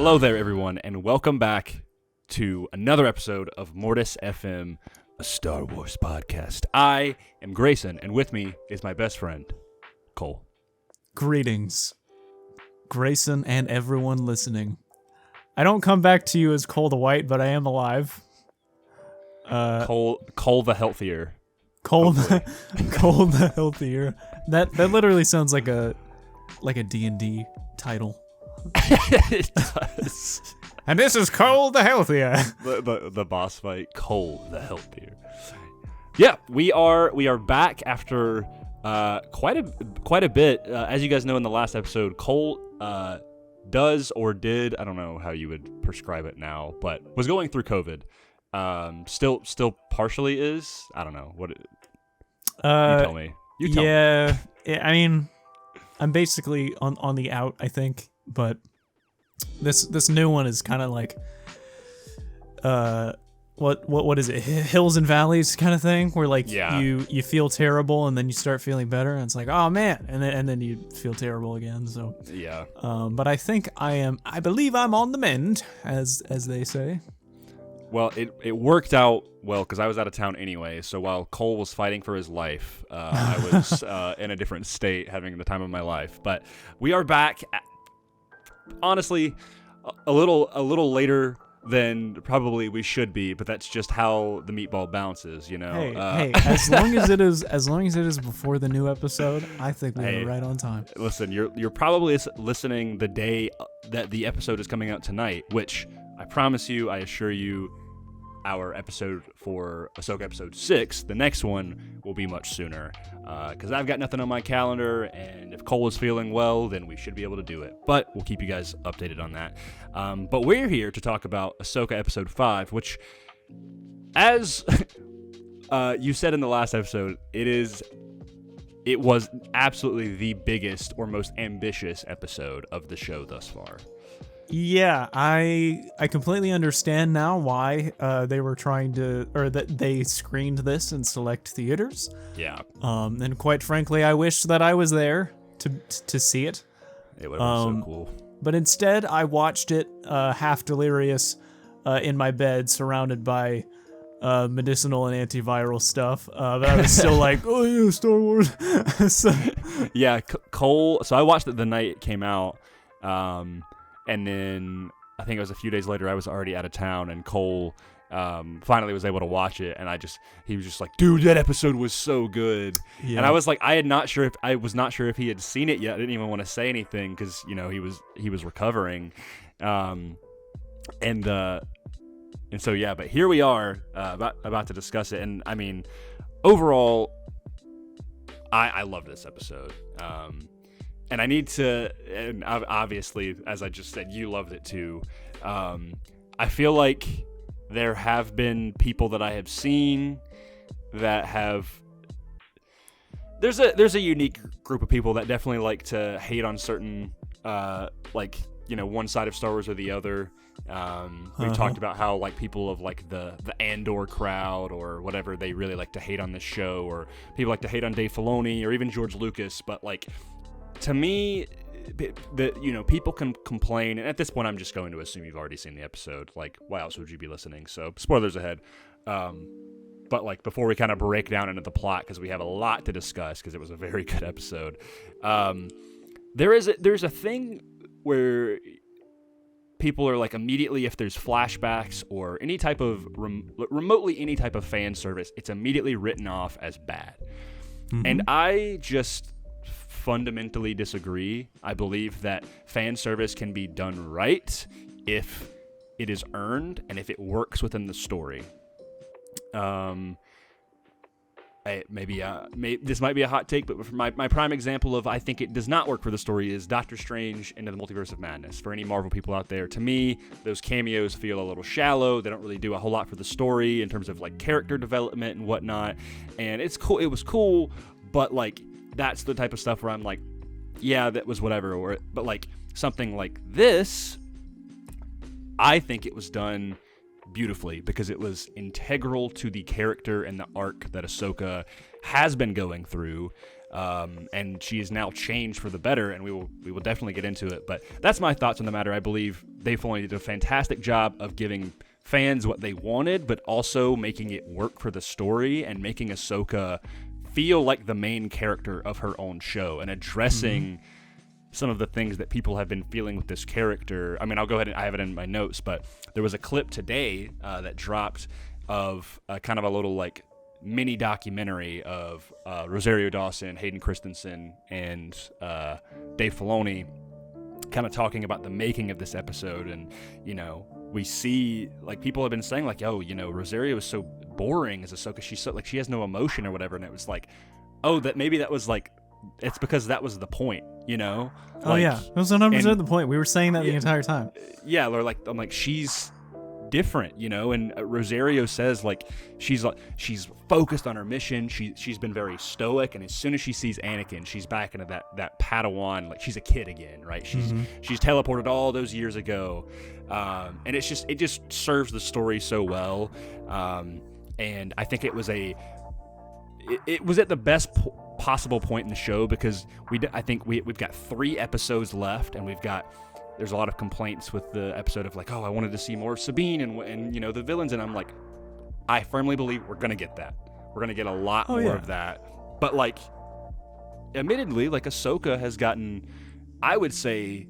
Hello there, everyone, and welcome back to another episode of Mortis FM, a Star Wars podcast. I am Grayson, and with me is my best friend, Cole. Greetings, Grayson and everyone listening. I don't come back to you as Cole the White, but I am alive. Cole the healthier. Cole the healthier. That literally sounds like a D&D title. It does. And this is Cole the healthier. The boss fight, Cole the healthier. Yeah, we are back after quite a bit. As you guys know, in the last episode, Cole does or did, I don't know how you would prescribe it now, but was going through COVID. Still partially is. I don't know what. You tell me. You tell me. Yeah, I mean, I'm basically on the out, I think, but this new one is kind of like what is it? Hills and valleys kind of thing, where like you feel terrible and then you start feeling better, and it's like, oh man, and then you feel terrible again. So yeah. But I think I believe I'm on the mend, as they say. Well, it worked out well because I was out of town anyway. So while Cole was fighting for his life, I was in a different state, having the time of my life. But we are back. Honestly, a little later than probably we should be, but that's just how the meatball bounces, you know. Hey, as long as it is before the new episode, I think we're right on time. Listen, you're probably listening the day that the episode is coming out tonight, which I promise you, I assure you, our episode for Ahsoka episode 6, the next one, will be much sooner. Because I've got nothing on my calendar, and if Cole is feeling well, then we should be able to do it. But we'll keep you guys updated on that. But we're here to talk about Ahsoka episode 5, which, as you said in the last episode, it was absolutely the biggest or most ambitious episode of the show thus far. Yeah, I completely understand now why they were trying to, or that they screened this in select theaters. Yeah. And quite frankly, I wish that I was there to see it. It would have been so cool. But instead, I watched it half delirious in my bed, surrounded by medicinal and antiviral stuff. But I was still like, oh yeah, Star Wars. So, yeah, Cole. So I watched it the night it came out. And then I think it was a few days later, I was already out of town, and Cole finally was able to watch it. And he was just like, dude, that episode was so good. Yeah. And I was like, I was not sure if he had seen it yet. I didn't even want to say anything because, you know, he was recovering. And so, yeah, but here we are about to discuss it. And I mean, overall, I love this episode. And I need to, and obviously, as I just said, you loved it too. I feel like there have been people that I have seen that have. There's a unique group of people that definitely like to hate on certain, one side of Star Wars or the other. We talked about how like people of like the Andor crowd or whatever, they really like to hate on this show, or people like to hate on Dave Filoni or even George Lucas, but like. To me, people can complain, and at this point, I'm just going to assume you've already seen the episode. Like, why else would you be listening? So, spoilers ahead. But like, before we kind of break down into the plot, because we have a lot to discuss, because it was a very good episode. There's a thing where people are like immediately, if there's flashbacks or any type of remotely any type of fan service, it's immediately written off as bad, and I just fundamentally disagree. I believe that fan service can be done right if it is earned and if it works within the story. This might be a hot take, but for my prime example of I think it does not work for the story is Doctor Strange into the Multiverse of Madness. For any Marvel people out there, to me, those cameos feel a little shallow. They don't really do a whole lot for the story in terms of like character development and whatnot. And it's cool. It was cool, but like, that's the type of stuff where I'm like, yeah, that was whatever. But like something like this, I think it was done beautifully because it was integral to the character and the arc that Ahsoka has been going through. and she is now changed for the better, and we will definitely get into it. But that's my thoughts on the matter. I believe Dave Filoni did a fantastic job of giving fans what they wanted, but also making it work for the story and making Ahsoka feel like the main character of her own show and addressing some of the things that people have been feeling with this character. I mean, I'll go ahead and I have it in my notes, but there was a clip today that dropped of kind of a little like mini documentary of Rosario Dawson, Hayden Christensen, and Dave Filoni kind of talking about the making of this episode. And, you know, we see, like, people have been saying, like, oh, you know, Rosario is so boring as Ahsoka. She's so, like, she has no emotion or whatever. And it was like, oh, that maybe that was, like, it's because that was the point, you know? Oh, like, yeah. That was 100% the point. We were saying that the entire time. Yeah, or like, I'm like, she's different, you know? And Rosario says, like, she's focused on her mission. She's been very stoic, and as soon as she sees Anakin, she's back into that Padawan, like she's a kid again, right? She's teleported all those years ago, and it just serves the story so well. And I think it was at the best possible point in the show, because I think we've got 3 episodes left, and there's a lot of complaints with the episode of like, oh, I wanted to see more of Sabine and you know, the villains, and I'm like, I firmly believe we're gonna get that. We're gonna get a lot more of that. But like, admittedly, like Ahsoka has gotten, I would say,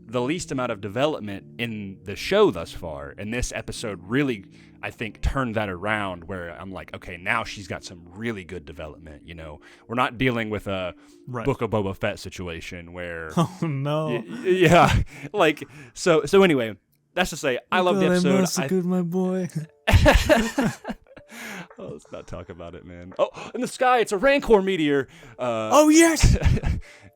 the least amount of development in the show thus far. And this episode really, I think, turned that around, where I'm like, okay, now she's got some really good development. You know, we're not dealing with a Book of Boba Fett situation where, oh no, yeah, like so anyway, that's to say, I love the episode. Good, my boy. Oh, let's not talk about it, man. Oh, in the sky, it's a Rancor meteor. Oh yes.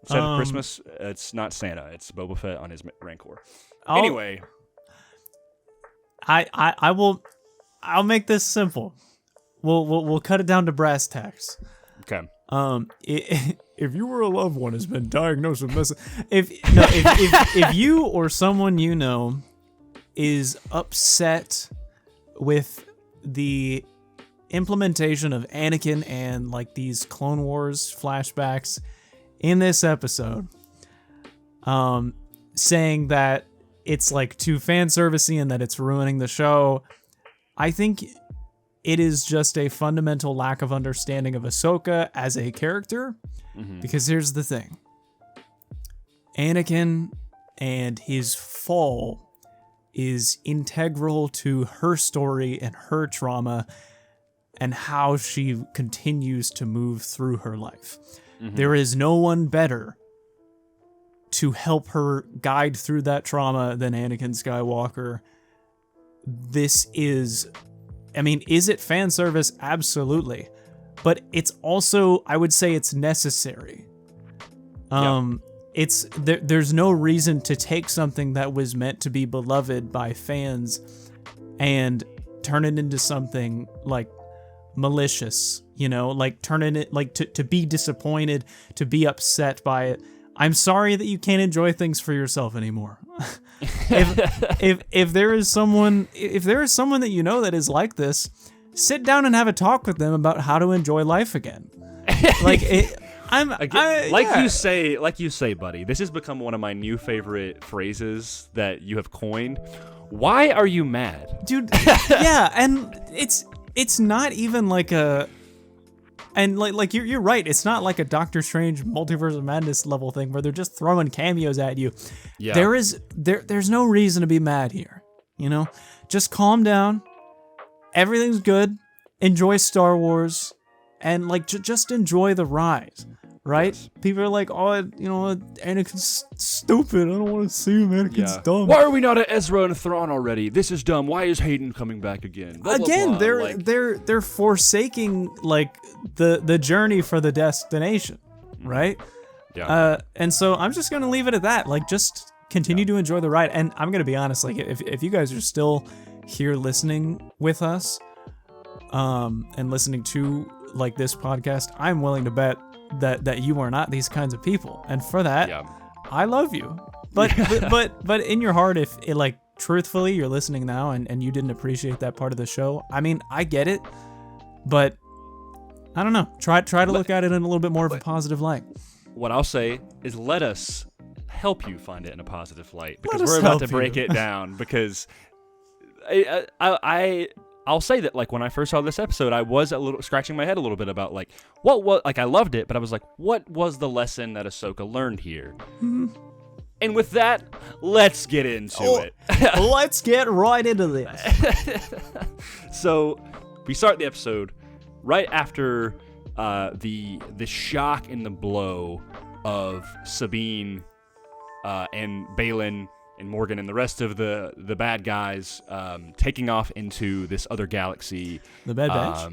Instead of Christmas, it's not Santa. It's Boba Fett on his Rancor. Anyway, I'll make this simple. We'll cut it down to brass tacks. Okay. If you were a loved one has been diagnosed with if you or someone you know is upset with the implementation of Anakin and like these Clone Wars flashbacks in this episode, saying that it's like too fan servicey and that it's ruining the show, I think it is just a fundamental lack of understanding of Ahsoka as a character. Because here's the thing. Anakin and his fall is integral to her story and her trauma and how she continues to move through her life. There is no one better to help her guide through that trauma than Anakin Skywalker. This is, I mean, is it fan service? Absolutely. But it's also, I would say it's necessary. There's no reason to take something that was meant to be beloved by fans and turn it into something like malicious, you know, like turning it like to be disappointed, to be upset by it. I'm sorry that you can't enjoy things for yourself anymore. if there is someone that you know that is like this, sit down and have a talk with them about how to enjoy life again. Like you say, buddy, this has become one of my new favorite phrases that you have coined. Why are you mad? Dude, yeah, and it's not even like a, and like you're right, it's not like a Doctor Strange Multiverse of Madness level thing where they're just throwing cameos at you. Yeah. There's no reason to be mad here, you know? Just calm down. Everything's good. Enjoy Star Wars, and like just enjoy the ride, right? Yes. People are like, oh, you know, Anakin's stupid. I don't want to see him. Anakin's dumb. Why are we not at Ezra and Thrawn already? This is dumb. Why is Hayden coming back again? Blah, blah, blah. They're forsaking like the journey for the destination, right? Yeah. And so I'm just gonna leave it at that. Like, just continue to enjoy the ride. And I'm gonna be honest, like if you guys are still here listening with us, and listening to like this podcast, I'm willing to bet that you are not these kinds of people, and for that, I love you. But but in your heart, if it, like, truthfully you're listening now and you didn't appreciate that part of the show, I mean, I get it, but I don't know. Try to look at it in a little bit more of a positive light. What I'll say is let us help you find it in a positive light, because Let us we're about help to break you. it down. Because I'll say that, like, when I first saw this episode, I was a little scratching my head a little bit about, like, like, I loved it, but I was like, what was the lesson that Ahsoka learned here? Mm-hmm. And with that, let's get into it. Let's get right into this. So we start the episode right after the shock and the blow of Sabine and Balin and Morgan and the rest of the bad guys taking off into this other galaxy. The Bad Batch?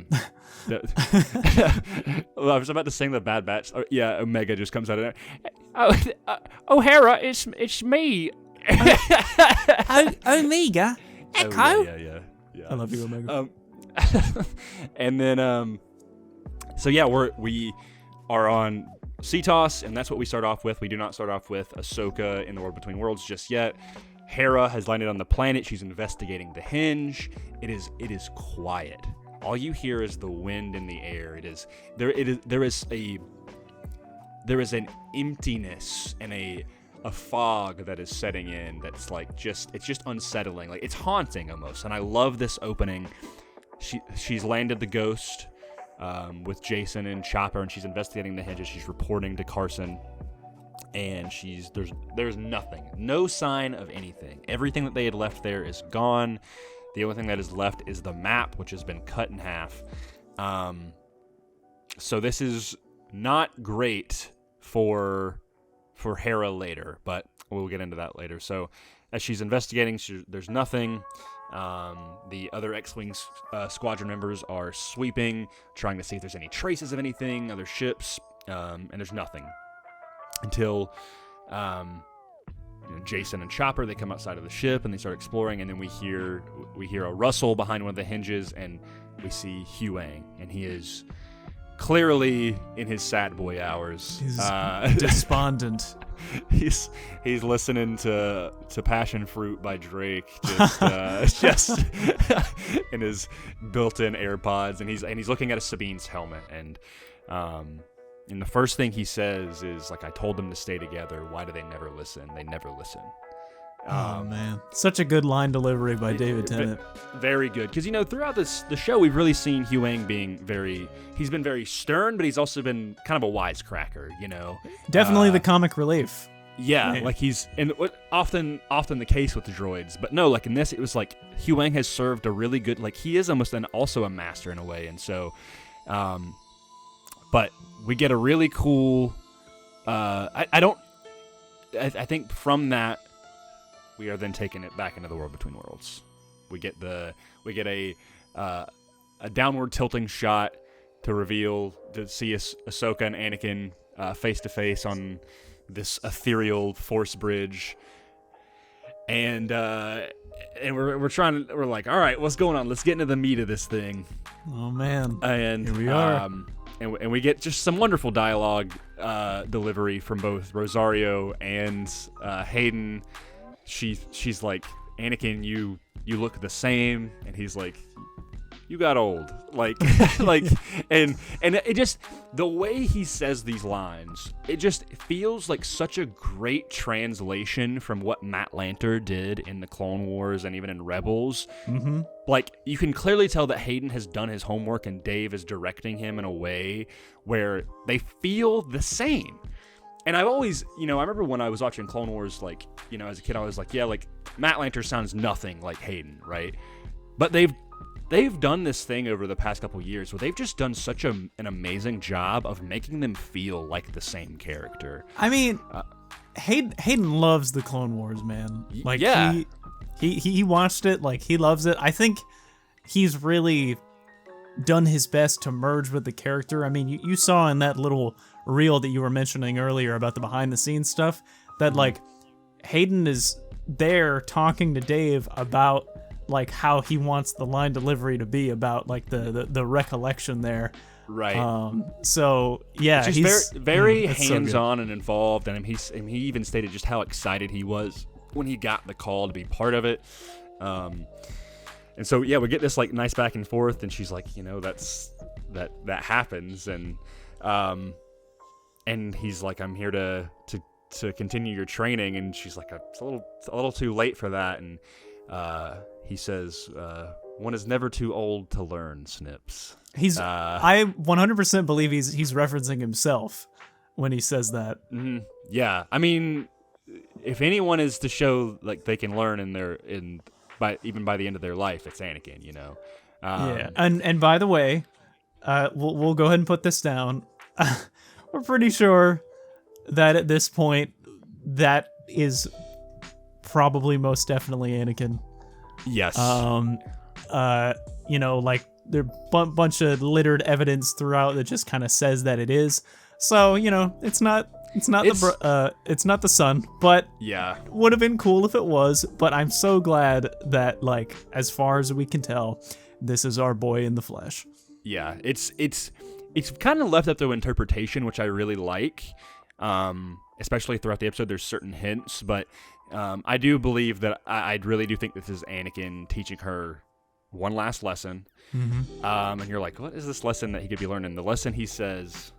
Well, I was about to sing the Bad Batch. Oh, yeah, Omega just comes out of there. Oh, Hera, it's me. Omega? Echo? Oh, yeah. I love you, Omega. And then, so yeah, we are on Cetos, and that's what we start off with. We do not start off with Ahsoka in the World Between Worlds just yet. Hera has landed on the planet. She's investigating the hinge. It is quiet. All you hear is the wind in the air. There is an emptiness and a fog that is setting in that's like it's just unsettling. Like, it's haunting almost. And I love this opening. She's landed the Ghost with Jacen and Chopper, and she's investigating the hinges. She's reporting to Carson, and there's nothing, no sign of anything. Everything that they had left there is gone. The only thing that is left is the map, which has been cut in half. So this is not great for Hera later, but we'll get into that later. So as she's investigating, there's nothing. The other X-Wing squadron members are sweeping, trying to see if there's any traces of anything, other ships, and there's nothing. Until Jacen and Chopper, they come outside of the ship and they start exploring, and then we hear a rustle behind one of the hinges, and we see Huyang, and he is clearly in his sad boy hours. He's despondent. He's listening to Passion Fruit by Drake, just in his built-in AirPods, and he's looking at a Sabine's helmet, and the first thing he says is, like, I told them to stay together. Why do they never listen? They never listen. Oh man, such a good line delivery by David Tennant. Very good, because throughout the show we've really seen Huyang he's been very stern, but he's also been kind of a wisecracker. Definitely the comic relief. Yeah, Man. like often the case with the droids, but no, like in this it was like Huyang has served a really good, like he is almost also a master in a way, and so, but we get a really cool. I think from that, we are then taking it back into the World Between Worlds. We get a downward tilting shot to see Ahsoka and Anakin face to face on this ethereal force bridge, and we're like, all right, what's going on? Let's get into the meat of this thing. Oh man, and here we are. And we get just some wonderful dialogue delivery from both Rosario and Hayden. She's like, Anakin, you look the same, and he's like, you got old, like and it just, the way he says these lines, it just feels like such a great translation from what Matt Lanter did in the Clone Wars and even in Rebels. Mm-hmm. Like, you can clearly tell that Hayden has done his homework and Dave is directing him in a way where they feel the same. And I've always, I remember when I was watching Clone Wars, like, as a kid, I was like, yeah, like, Matt Lanter sounds nothing like Hayden, right? But they've done this thing over the past couple years where they've just done such an amazing job of making them feel like the same character. I mean, Hayden loves the Clone Wars, man. Like, yeah. He watched it, like, he loves it. I think he's really done his best to merge with the character. I mean, you saw in that little reel that you were mentioning earlier about the behind the scenes stuff that, like, Hayden is there talking to Dave about, like, how he wants the line delivery to be about, like, the recollection there. Right. So yeah, he's very hands-on so and involved, and he even stated just how excited he was when he got the call to be part of it. And so yeah, we get this, like, nice back and forth, and she's like, that happens, and he's like, I'm here to continue your training, and she's like, it's a little too late for that, and he says, one is never too old to learn, Snips. I 100% believe he's referencing himself when he says that. Mm-hmm. Yeah, I mean, if anyone is to show like they can learn even by the end of their life, it's Anakin, you know. Yeah, and by the way, we'll go ahead and put this down. We're pretty sure that at this point, that is probably most definitely Anakin. Yes. Like there bunch of littered evidence throughout that just kind of says that it is. So, it's not the son, but yeah, would have been cool if it was. But I'm so glad that, like, as far as we can tell, this is our boy in the flesh. Yeah, it's kind of left up to interpretation, which I really like. Especially throughout the episode, there's certain hints, but I do believe that I really do think this is Anakin teaching her one last lesson. Mm-hmm. And you're like, what is this lesson that he could be learning? The lesson he says,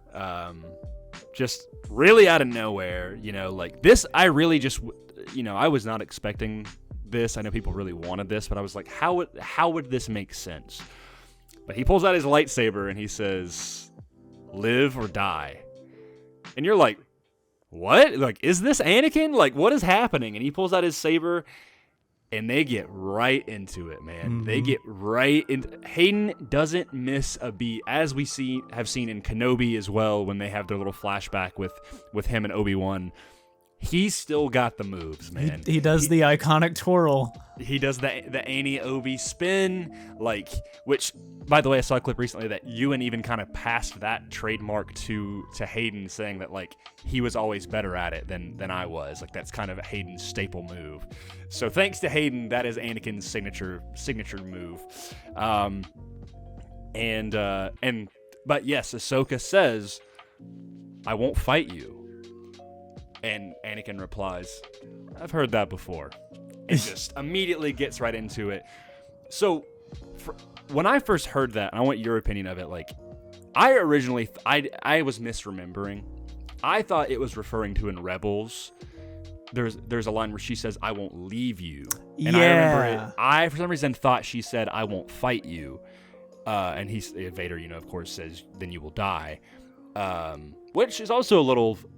just really out of nowhere, like this, I really just, I was not expecting this. I know people really wanted this, but I was like, how would this make sense? But he pulls out his lightsaber and he says, live or die. And you're like, what? Like, is this Anakin? Like, what is happening? And he pulls out his saber, and they get right into it, man. Mm-hmm. They get right in. Hayden doesn't miss a beat, as we have seen in Kenobi as well, when they have their little flashback with him and Obi-Wan. He's still got the moves, man. He does the iconic twirl. He does the Annie Obi spin, which, by the way, I saw a clip recently that Ewan even kind of passed that trademark to Hayden, saying that like he was always better at it than I was. Like that's kind of Hayden's staple move. So thanks to Hayden, that is Anakin's signature move. But yes, Ahsoka says, "I won't fight you." And Anakin replies, I've heard that before. And just immediately gets right into it. So, when I first heard that, and I want your opinion of it, like, I originally, I was misremembering. I thought it was referring to in Rebels. There's a line where she says, I won't leave you. And I remember it. I, for some reason, thought she said, I won't fight you. And Vader, of course, says, then you will die. Which is also a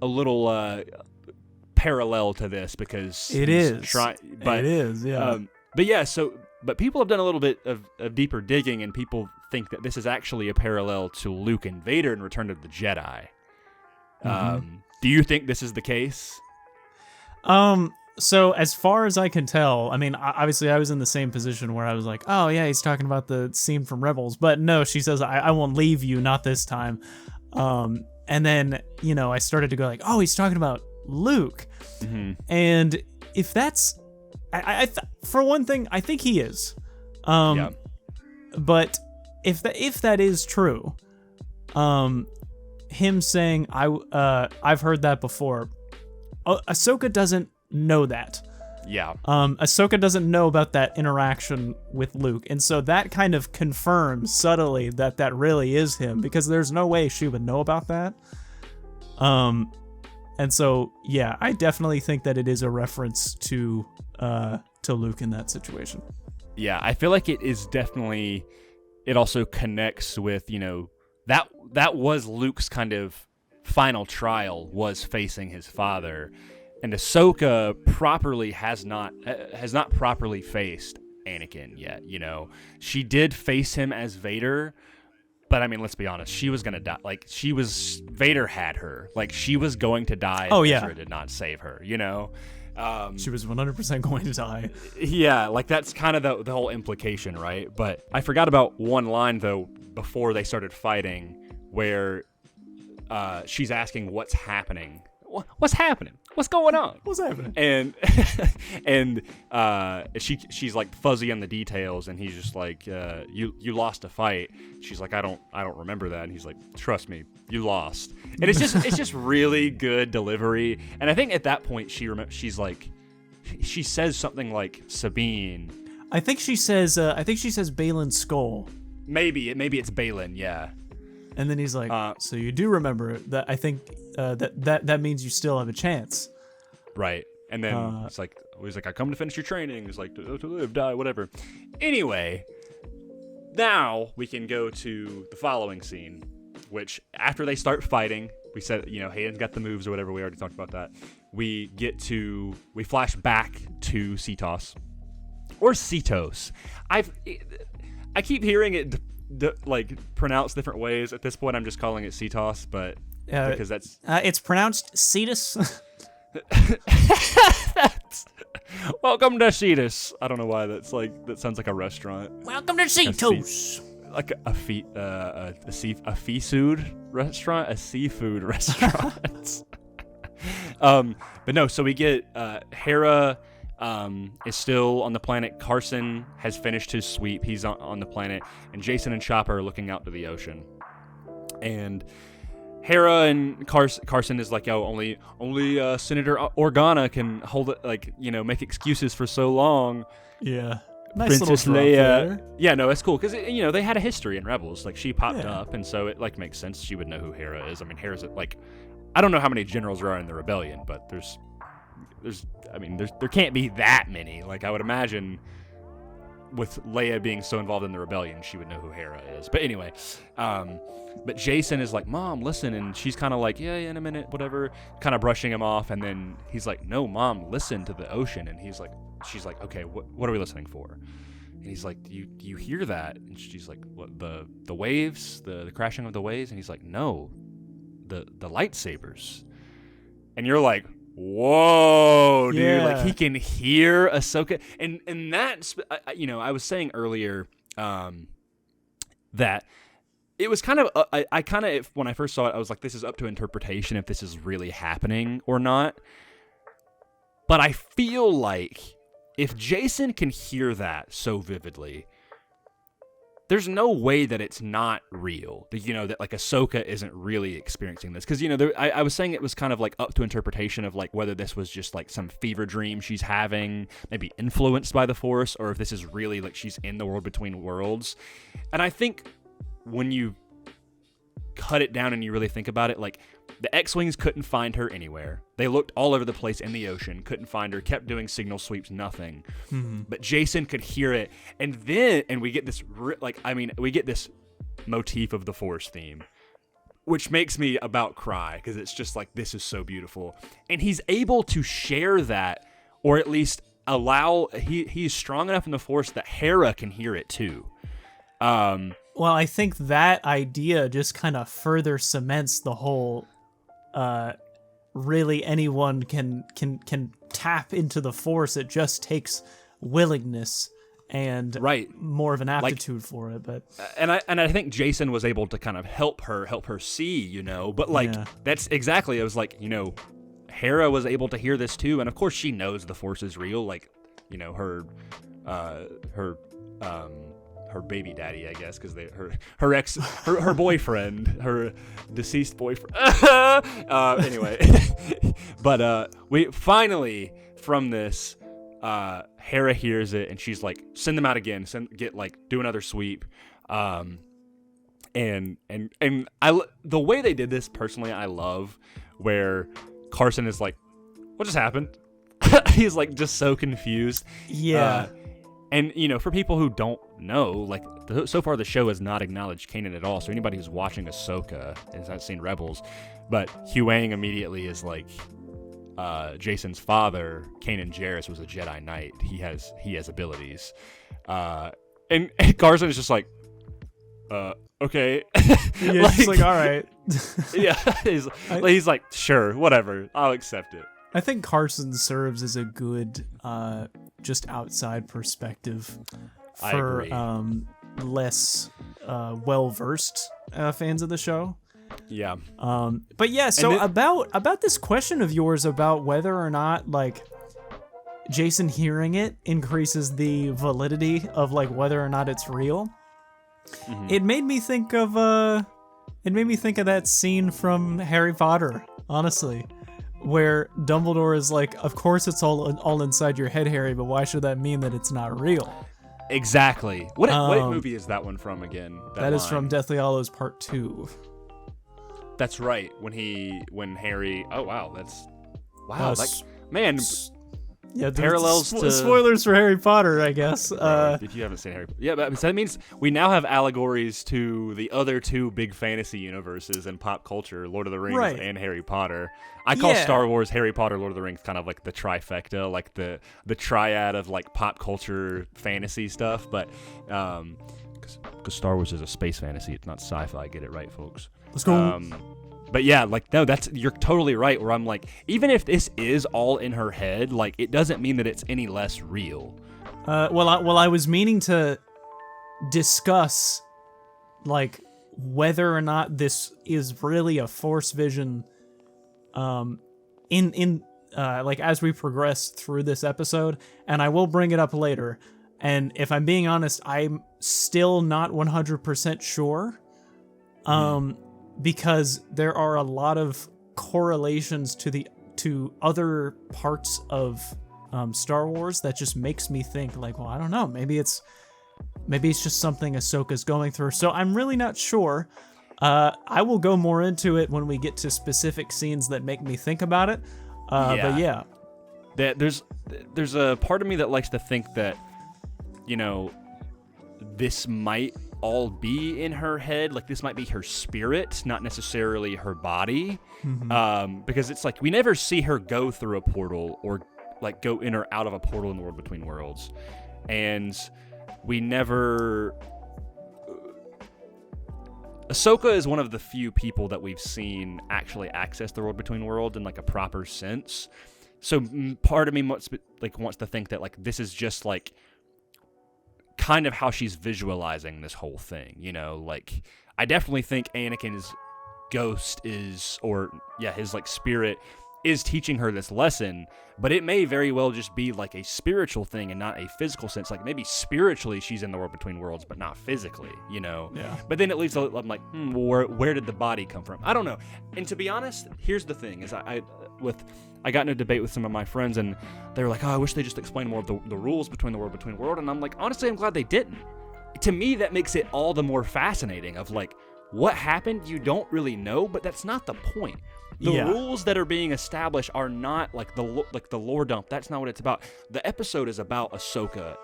little parallel to this because it is. Yeah. But people have done a little bit of deeper digging, and people think that this is actually a parallel to Luke and Vader in Return of the Jedi. Mm-hmm. Do you think this is the case? So as far as I can tell, I mean, obviously I was in the same position where I was like, oh yeah, he's talking about the scene from Rebels, but no, she says, I won't leave you, not this time. And then, I started to go like, oh, he's talking about Luke. Mm-hmm. And if that's, for one thing, I think he is. But if that is true, him saying, I've heard that before, Ahsoka doesn't know that. Yeah. Ahsoka doesn't know about that interaction with Luke, and so that kind of confirms subtly that really is him, because there's no way she would know about that. And so yeah, I definitely think that it is a reference to Luke in that situation. Yeah, I feel like it is definitely. It also connects with that was Luke's kind of final trial, was facing his father. And Ahsoka has not properly faced Anakin yet, She did face him as Vader, but I mean, let's be honest, she was going to die. Like, Vader had her. Like, she was going to die if Ezra did not save her, She was 100% going to die. Yeah, like, that's kind of the whole implication, right? But I forgot about one line, though, before they started fighting, where she's asking what's happening. What's happening? What's going on? What's happening? And she's like fuzzy on the details, and he's just like, you lost a fight. She's like, I don't remember that. And he's like, trust me, you lost. And it's just really good delivery. And I think at that point she says something like Sabine. I think she says Balin's skull. Maybe it's Balin, yeah. And then he's like, so you do remember that? I think that means you still have a chance. Right. And then he's like, I come to finish your training. He's like, to live, die, whatever. Anyway, now we can go to the following scene, which after they start fighting, we said, Hayden's got the moves or whatever. We already talked about that. We flash back to Cetos or Cetos. I keep hearing it pronounced different ways. At this point, I'm just calling it Cetos, but because that's it's pronounced Cetus. Welcome to Cetus. I don't know why that sounds like a restaurant. Welcome to Cetos. Like a seafood restaurant, a seafood restaurant. But no. So we get Hera is still on the planet. Carson has finished his sweep. He's on the planet, and Jacen and Chopper are looking out to the ocean. And Hera and Carson is like, only Senator Organa can hold it, make excuses for so long. Yeah. Nice Princess little Leia. there. Yeah, no, it's cool because they had a history in Rebels. Like she popped up, and so it makes sense she would know who Hera is. I mean, Hera's I don't know how many generals there are in the rebellion, but there can't be that many. Like I would imagine, with Leia being so involved in the rebellion, she would know who Hera is. But anyway, but Jacen is like, Mom, listen, and she's kind of like, yeah, in a minute, whatever, kind of brushing him off, and then he's like, no, Mom, listen to the ocean, and she's like, okay, what are we listening for? And he's like, do you hear that? And she's like, what, the waves, the crashing of the waves? And he's like, no, the lightsabers. And you're like, whoa, dude! Yeah. Like he can hear Ahsoka, and that's I was saying earlier that it was kind of when I first saw it, I was like, this is up to interpretation if this is really happening or not. But I feel like if Jacen can hear that so vividly, there's no way that it's not real. That like Ahsoka isn't really experiencing this. Because, I was saying it was kind of like up to interpretation of like whether this was just like some fever dream she's having, maybe influenced by the Force, or if this is really like she's in the world between worlds. And I think when you cut it down and you really think about it, like the X-Wings couldn't find her anywhere. They looked all over the place in the ocean, couldn't find her, kept doing signal sweeps, nothing. Mm-hmm. But Jacen could hear it. And we get this, we get this motif of the Force theme, which makes me about cry because it's just like, this is so beautiful. And he's able to share that, or at least he's strong enough in the Force that Hera can hear it too. Well, I think that idea just kind of further cements the whole, really anyone can tap into the Force. It just takes willingness and more of an aptitude for it. But and I think Jacen was able to kind of help her see, but that's exactly, it was like, Hera was able to hear this too. And of course she knows the Force is real. Like, her baby daddy, I guess, because her boyfriend, her deceased boyfriend. Anyway, but we finally, from this, Hera hears it and she's like, send them out again, do another sweep. And the way they did this, personally, I love, where Carson is like, what just happened? He's like just so confused. Yeah. And, for people who don't know, like, so far the show has not acknowledged Kanan at all. So anybody who's watching Ahsoka has not seen Rebels. But Huyang immediately is like, Jacen's father, Kanan Jarrus, was a Jedi Knight. He has abilities. And Carson is just like, okay. Yeah, it's like, all right. Yeah. He's like, sure, whatever. I'll accept it. I think Carson serves as a good, just outside perspective for less well-versed fans of the show. Yeah. But yeah, so about this question of yours about whether or not like Jacen hearing it increases the validity of like whether or not it's real. Mm-hmm. It made me think of that scene from Harry Potter, honestly, where Dumbledore is like, of course it's all inside your head, Harry, but why should that mean that it's not real? Exactly. What movie is that one from again? That is from Deathly Hallows Part 2. That's right. When Harry. Oh wow, man. Yeah, parallels to spoilers for Harry Potter, I guess. If you haven't seen Harry Potter, yeah, but so that means we now have allegories to the other two big fantasy universes in pop culture: Lord of the Rings and Harry Potter. I call Star Wars, Harry Potter, Lord of the Rings kind of like the trifecta, like the triad of like pop culture fantasy stuff. But because Star Wars is a space fantasy, it's not sci-fi. Get it right, folks. Let's go. But yeah, like, no, you're totally right, where I'm like, even if this is all in her head, like, it doesn't mean that it's any less real. I was meaning to discuss, like, whether or not this is really a Force vision, like, as we progress through this episode, and I will bring it up later. And if I'm being honest, I'm still not 100% sure. Because there are a lot of correlations to other parts of Star Wars that just makes me think like, well, I don't know, maybe it's just something Ahsoka's going through. So I'm really not sure. I will go more into it when we get to specific scenes that make me think about it. But yeah, there's a part of me that likes to think that, you know, this might all be in her head, like this might be her spirit, not necessarily her body. Because it's like we never see her go through a portal or like go in or out of a portal in the World Between Worlds, and we never. Ahsoka is one of the few people that we've seen actually access the World Between Worlds in like a proper sense. So part of me wants to think that like this is just like kind of how she's visualizing this whole thing, you know, like I definitely think Anakin's ghost his like spirit is teaching her this lesson, but it may very well just be like a spiritual thing and not a physical sense. Like maybe spiritually she's in the World Between Worlds, but not physically, you know? Yeah. But then it leaves, I'm like, where did the body come from? I don't know. And to be honest, here's the thing, is I got in a debate with some of my friends, and they were like, oh, I wish they just explained more of the rules between the World Between Worlds. And I'm like, honestly, I'm glad they didn't. To me, that makes it all the more fascinating of like, what happened? You don't really know, but that's not the point. The rules that are being established are not like the lore dump. That's not what it's about. The episode is about Ahsoka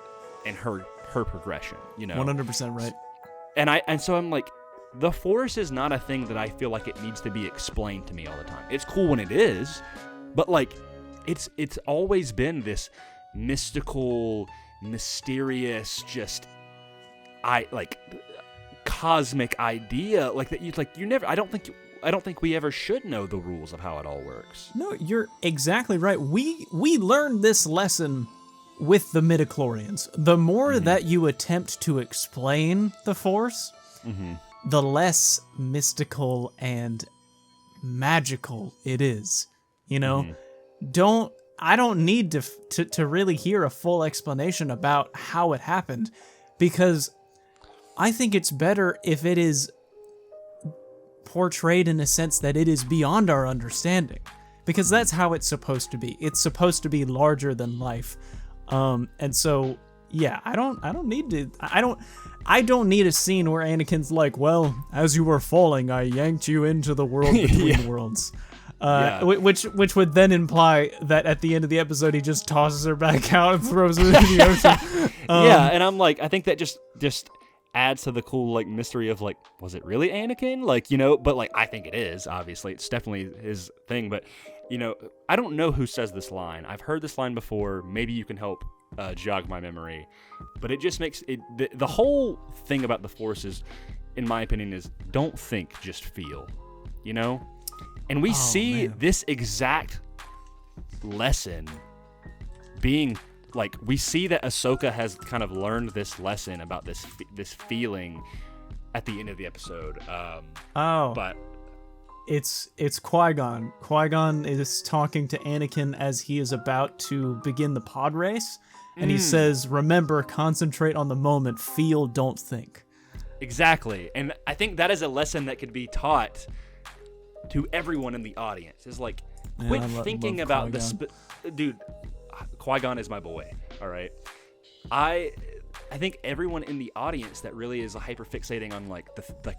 and her progression, you know. 100% right. And so I'm like, the Force is not a thing that I feel like it needs to be explained to me all the time. It's cool when it is, but like it's always been this mystical, mysterious, just cosmic idea like that. You never. I don't think we ever should know the rules of how it all works. No, you're exactly right. We learned this lesson with the midichlorians. The more that you attempt to explain the Force, the less mystical and magical it is. You know, I don't need to really hear a full explanation about how it happened, because I think it's better if it is portrayed in a sense that it is beyond our understanding, because that's how it's supposed to be. It's supposed to be larger than life. And so yeah, I don't need a scene where Anakin's like, well, as you were falling, I yanked you into the world between worlds. Which would then imply that at the end of the episode he just tosses her back out and throws her into the ocean. And I'm like, I think that just adds to the cool like mystery of like, was it really Anakin? Like, you know, but like I think it is, obviously. It's definitely his thing, but you know, I don't know who says this line. I've heard this line before. Maybe you can help jog my memory. But it just makes it the whole thing about the Force is, in my opinion, is don't think, just feel. You know? And we see this exact lesson being like, we see that Ahsoka has kind of learned this lesson about this feeling at the end of the episode. But it's Qui-Gon. Qui-Gon is talking to Anakin as he is about to begin the pod race, and he says, "Remember, concentrate on the moment. Feel, don't think." Exactly, and I think that is a lesson that could be taught to everyone in the audience. Is like, quit thinking about Qui-Gon. dude. Qui-Gon is my boy. All right, I think everyone in the audience that really is hyper fixating on like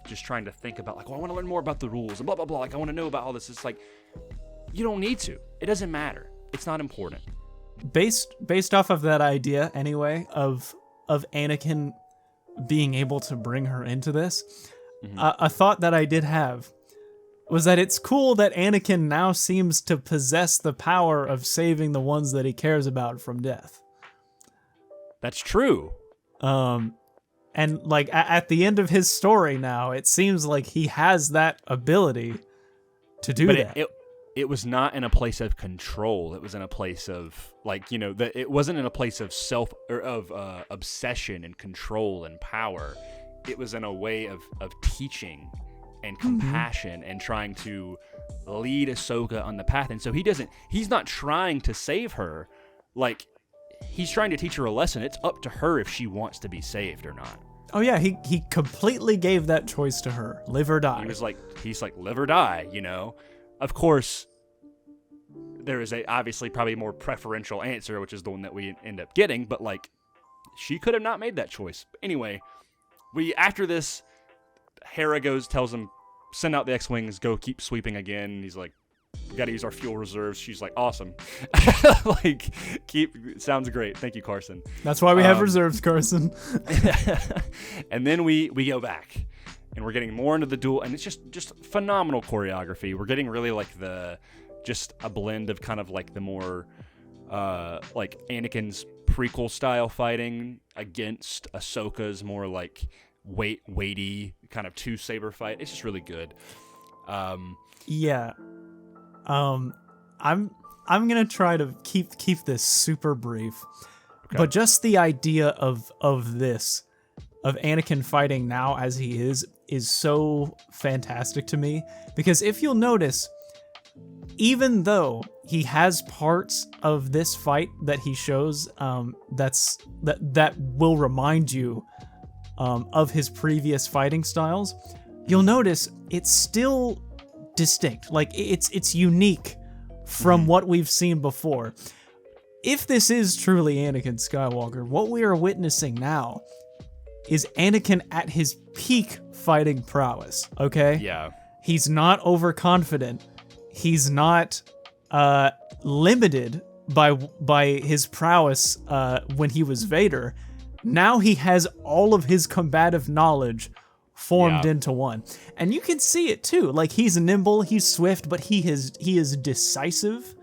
just trying to think about like, well, I want to learn more about the rules and blah blah blah. Like I want to know about all this. It's like you don't need to. It doesn't matter. It's not important. Based off of that idea anyway of Anakin being able to bring her into this, a thought that I did have was that it's cool that Anakin now seems to possess the power of saving the ones that he cares about from death. That's true. And like at the end of his story now, it seems like he has that ability to do that. It was not in a place of control. It was in a place of like, it wasn't in a place of obsession and control and power. It was in a way of teaching and compassion and trying to lead Ahsoka on the path. And so he's not trying to save her. Like, he's trying to teach her a lesson. It's up to her if she wants to be saved or not. Oh yeah, he completely gave that choice to her. Live or die. He's like, live or die, Of course, there is obviously probably more preferential answer, which is the one that we end up getting, but like, she could have not made that choice. Anyway, after this, Hera tells him, send out the X-Wings, go keep sweeping again. And he's like, we got to use our fuel reserves. She's like, awesome. Sounds great. Thank you, Carson. That's why we have reserves, Carson. And then we go back and we're getting more into the duel, and it's just phenomenal choreography. We're getting really like just a blend of kind of like the more like Anakin's prequel style fighting against Ahsoka's more like weighty kind of two saber fight. It's just really good. Yeah. I'm gonna try to keep this super brief, okay. But just the idea of Anakin fighting now as he is so fantastic to me, because if you'll notice, even though he has parts of this fight that he shows that will remind you of his previous fighting styles, you'll notice it's still distinct. Like it's unique from what we've seen before. If this is truly Anakin Skywalker, what we are witnessing now is Anakin at his peak fighting prowess, okay? Yeah. He's not overconfident. He's not limited by his prowess when he was Vader. Now he has all of his combative knowledge formed into one. And you can see it too. Like, he's nimble, he's swift, but he is decisive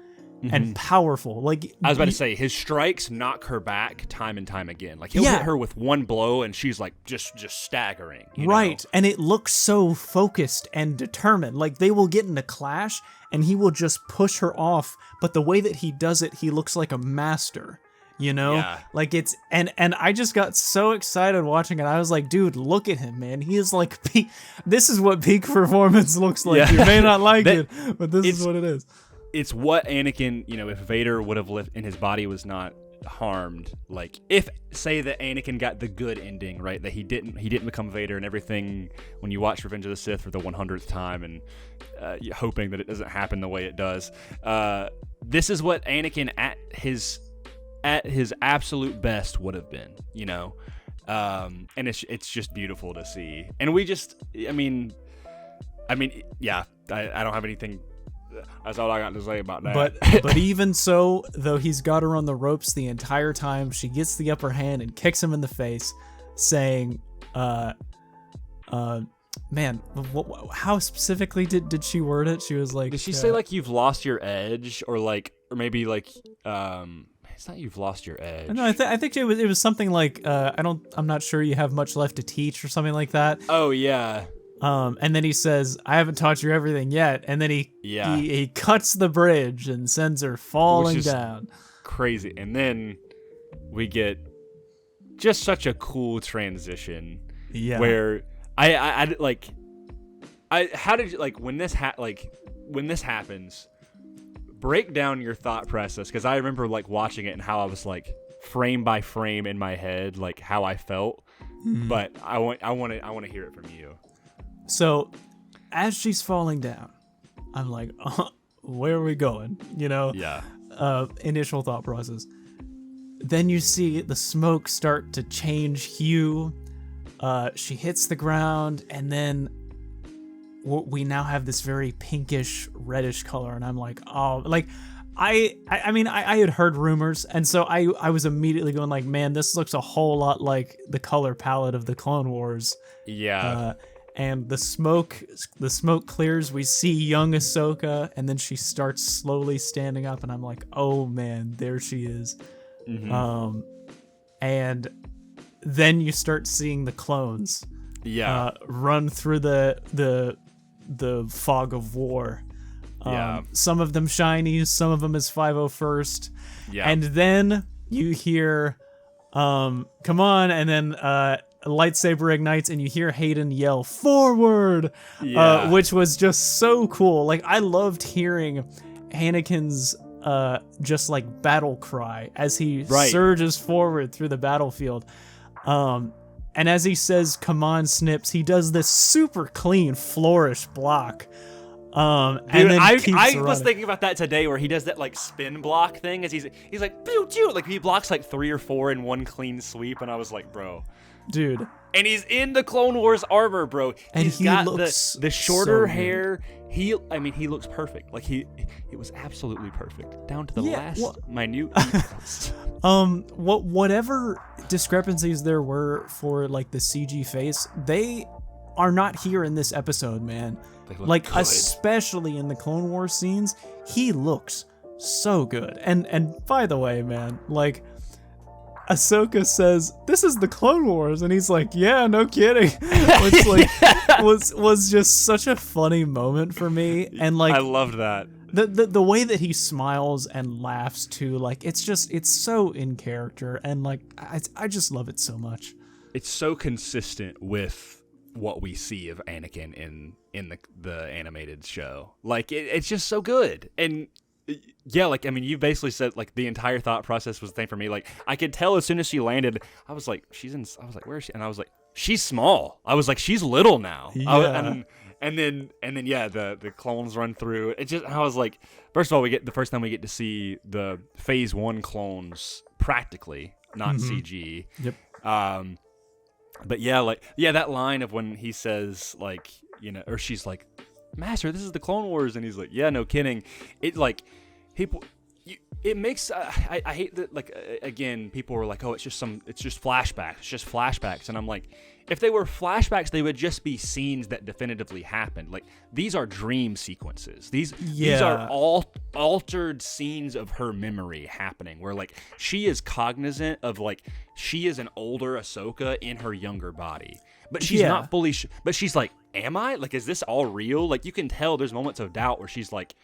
and powerful. Like, I was about to say, his strikes knock her back time and time again. Like, he'll hit her with one blow and she's like just staggering. Right. And it looks so focused and determined. Like, they will get in a clash and he will just push her off, but the way that he does it, he looks like a master. Yeah. Like it's, and I just got so excited watching it. I was like, dude, look at him, man. He is like, this is what peak performance looks like. Yeah. You may not like it, but this is what it is. It's what Anakin, if Vader would have lived and his body was not harmed, like if say that Anakin got the good ending, right, that he didn't become Vader and everything, when you watch Revenge of the Sith for the 100th time and hoping that it doesn't happen the way it does, this is what Anakin at his absolute best would have been, and it's just beautiful to see. And we just, I mean, yeah, I don't have anything. That's all I got to say about that. But even so, though he's got her on the ropes the entire time, she gets the upper hand and kicks him in the face, saying, man, how specifically did she word it? She was like, did she say like you've lost your edge, or maybe like it's not you've lost your edge. No, I think it was something like I'm not sure you have much left to teach or something like that. Oh yeah. And then he says, I haven't taught you everything yet. And then he cuts the bridge and sends her falling down. Crazy. And then we get just such a cool transition. Yeah. Where how did you, like, when this happens, break down your thought process, because I remember like watching it and how I was like frame by frame in my head, like how I felt. But I want to hear it from you. So, as she's falling down, I'm like, where are we going? Yeah. Initial thought process. then you see the smoke start to change hue. She hits the ground, and then we now have this very pinkish, reddish color, and I'm like, oh, like, I mean, I had heard rumors, and so I was immediately going like, man, this looks a whole lot like the color palette of the Clone Wars. Yeah. And the smoke clears. We see young Ahsoka, and then she starts slowly standing up, and I'm like, oh man, there she is. Mm-hmm. And then you start seeing the clones, run through the fog of war. Some of them shiny, some of them is 501st. Yeah. And then you hear, come on, and then a lightsaber ignites, and you hear Hayden yell, forward! Which was just so cool. Like, I loved hearing Anakin's just like battle cry as he surges forward through the battlefield. And as he says, come on, Snips, he does this super clean, flourish block. And then I was thinking about that today, where he does that like spin block thing as he's like, pew, pew, like he blocks like 3 or 4 in one clean sweep, and I was like, bro, dude. And he's in the Clone Wars armor, bro. He's got the shorter hair. He looks perfect. Like it was absolutely perfect, down to the last minute. Whatever discrepancies there were for like the CG face, they are not here in this episode, man. Like good. Especially in the Clone Wars scenes, he looks so good. And by the way, man, like, Ahsoka says, "This is the Clone Wars," and he's like, "Yeah, no kidding." Which like was just such a funny moment for me, and like I loved that. The way that he smiles and laughs too, like it's so in character, and like I just love it so much. It's so consistent with what we see of Anakin in the animated show. Like it's just so good. And yeah, like, I mean, you basically said, like, the entire thought process was the same for me. Like, I could tell as soon as she landed, I was like, where is she? And I was like, she's small. I was like, she's little now. Yeah. And then, yeah, the clones run through. I was like, first of all, the first time we get to see the Phase 1 clones practically, not CG. Yep. But yeah, that line of when he says, like, you know, or she's like, Master, this is the Clone Wars, and he's like, yeah, no kidding. It like people, it makes I hate that, like, again, people were like, oh, it's just flashbacks, and I'm like, if they were flashbacks, they would just be scenes that definitively happened. Like, these are dream sequences. These are all altered scenes of her memory happening, where like she is cognizant of, like, she is an older Ahsoka in her younger body. But she's not fully but she's like, am I? Like, is this all real? Like, you can tell there's moments of doubt where she's like,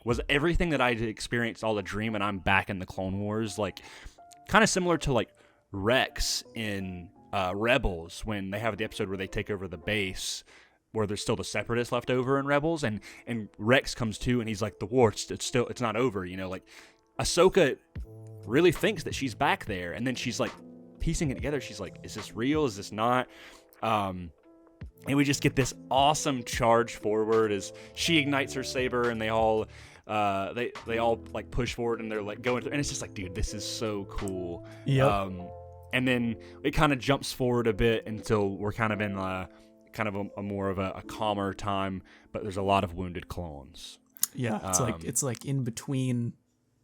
was everything that I experienced all a dream, and I'm back in the Clone Wars? Like, kind of similar to, like, Rex in Rebels, when they have the episode where they take over the base, where there's still the Separatists left over in Rebels, and Rex comes to, and he's like, the war, it's not over, you know? Like, Ahsoka really thinks that she's back there, and then she's like, piecing it together, she's like, is this real? Is this not? And we just get this awesome charge forward as she ignites her saber, and they all they all like push forward, and they're like going through, and it's just like, dude, this is so cool. Yep. And then it kind of jumps forward a bit until we're kind of in kind of a more of a calmer time, but there's a lot of wounded clones. Yeah, it's like in between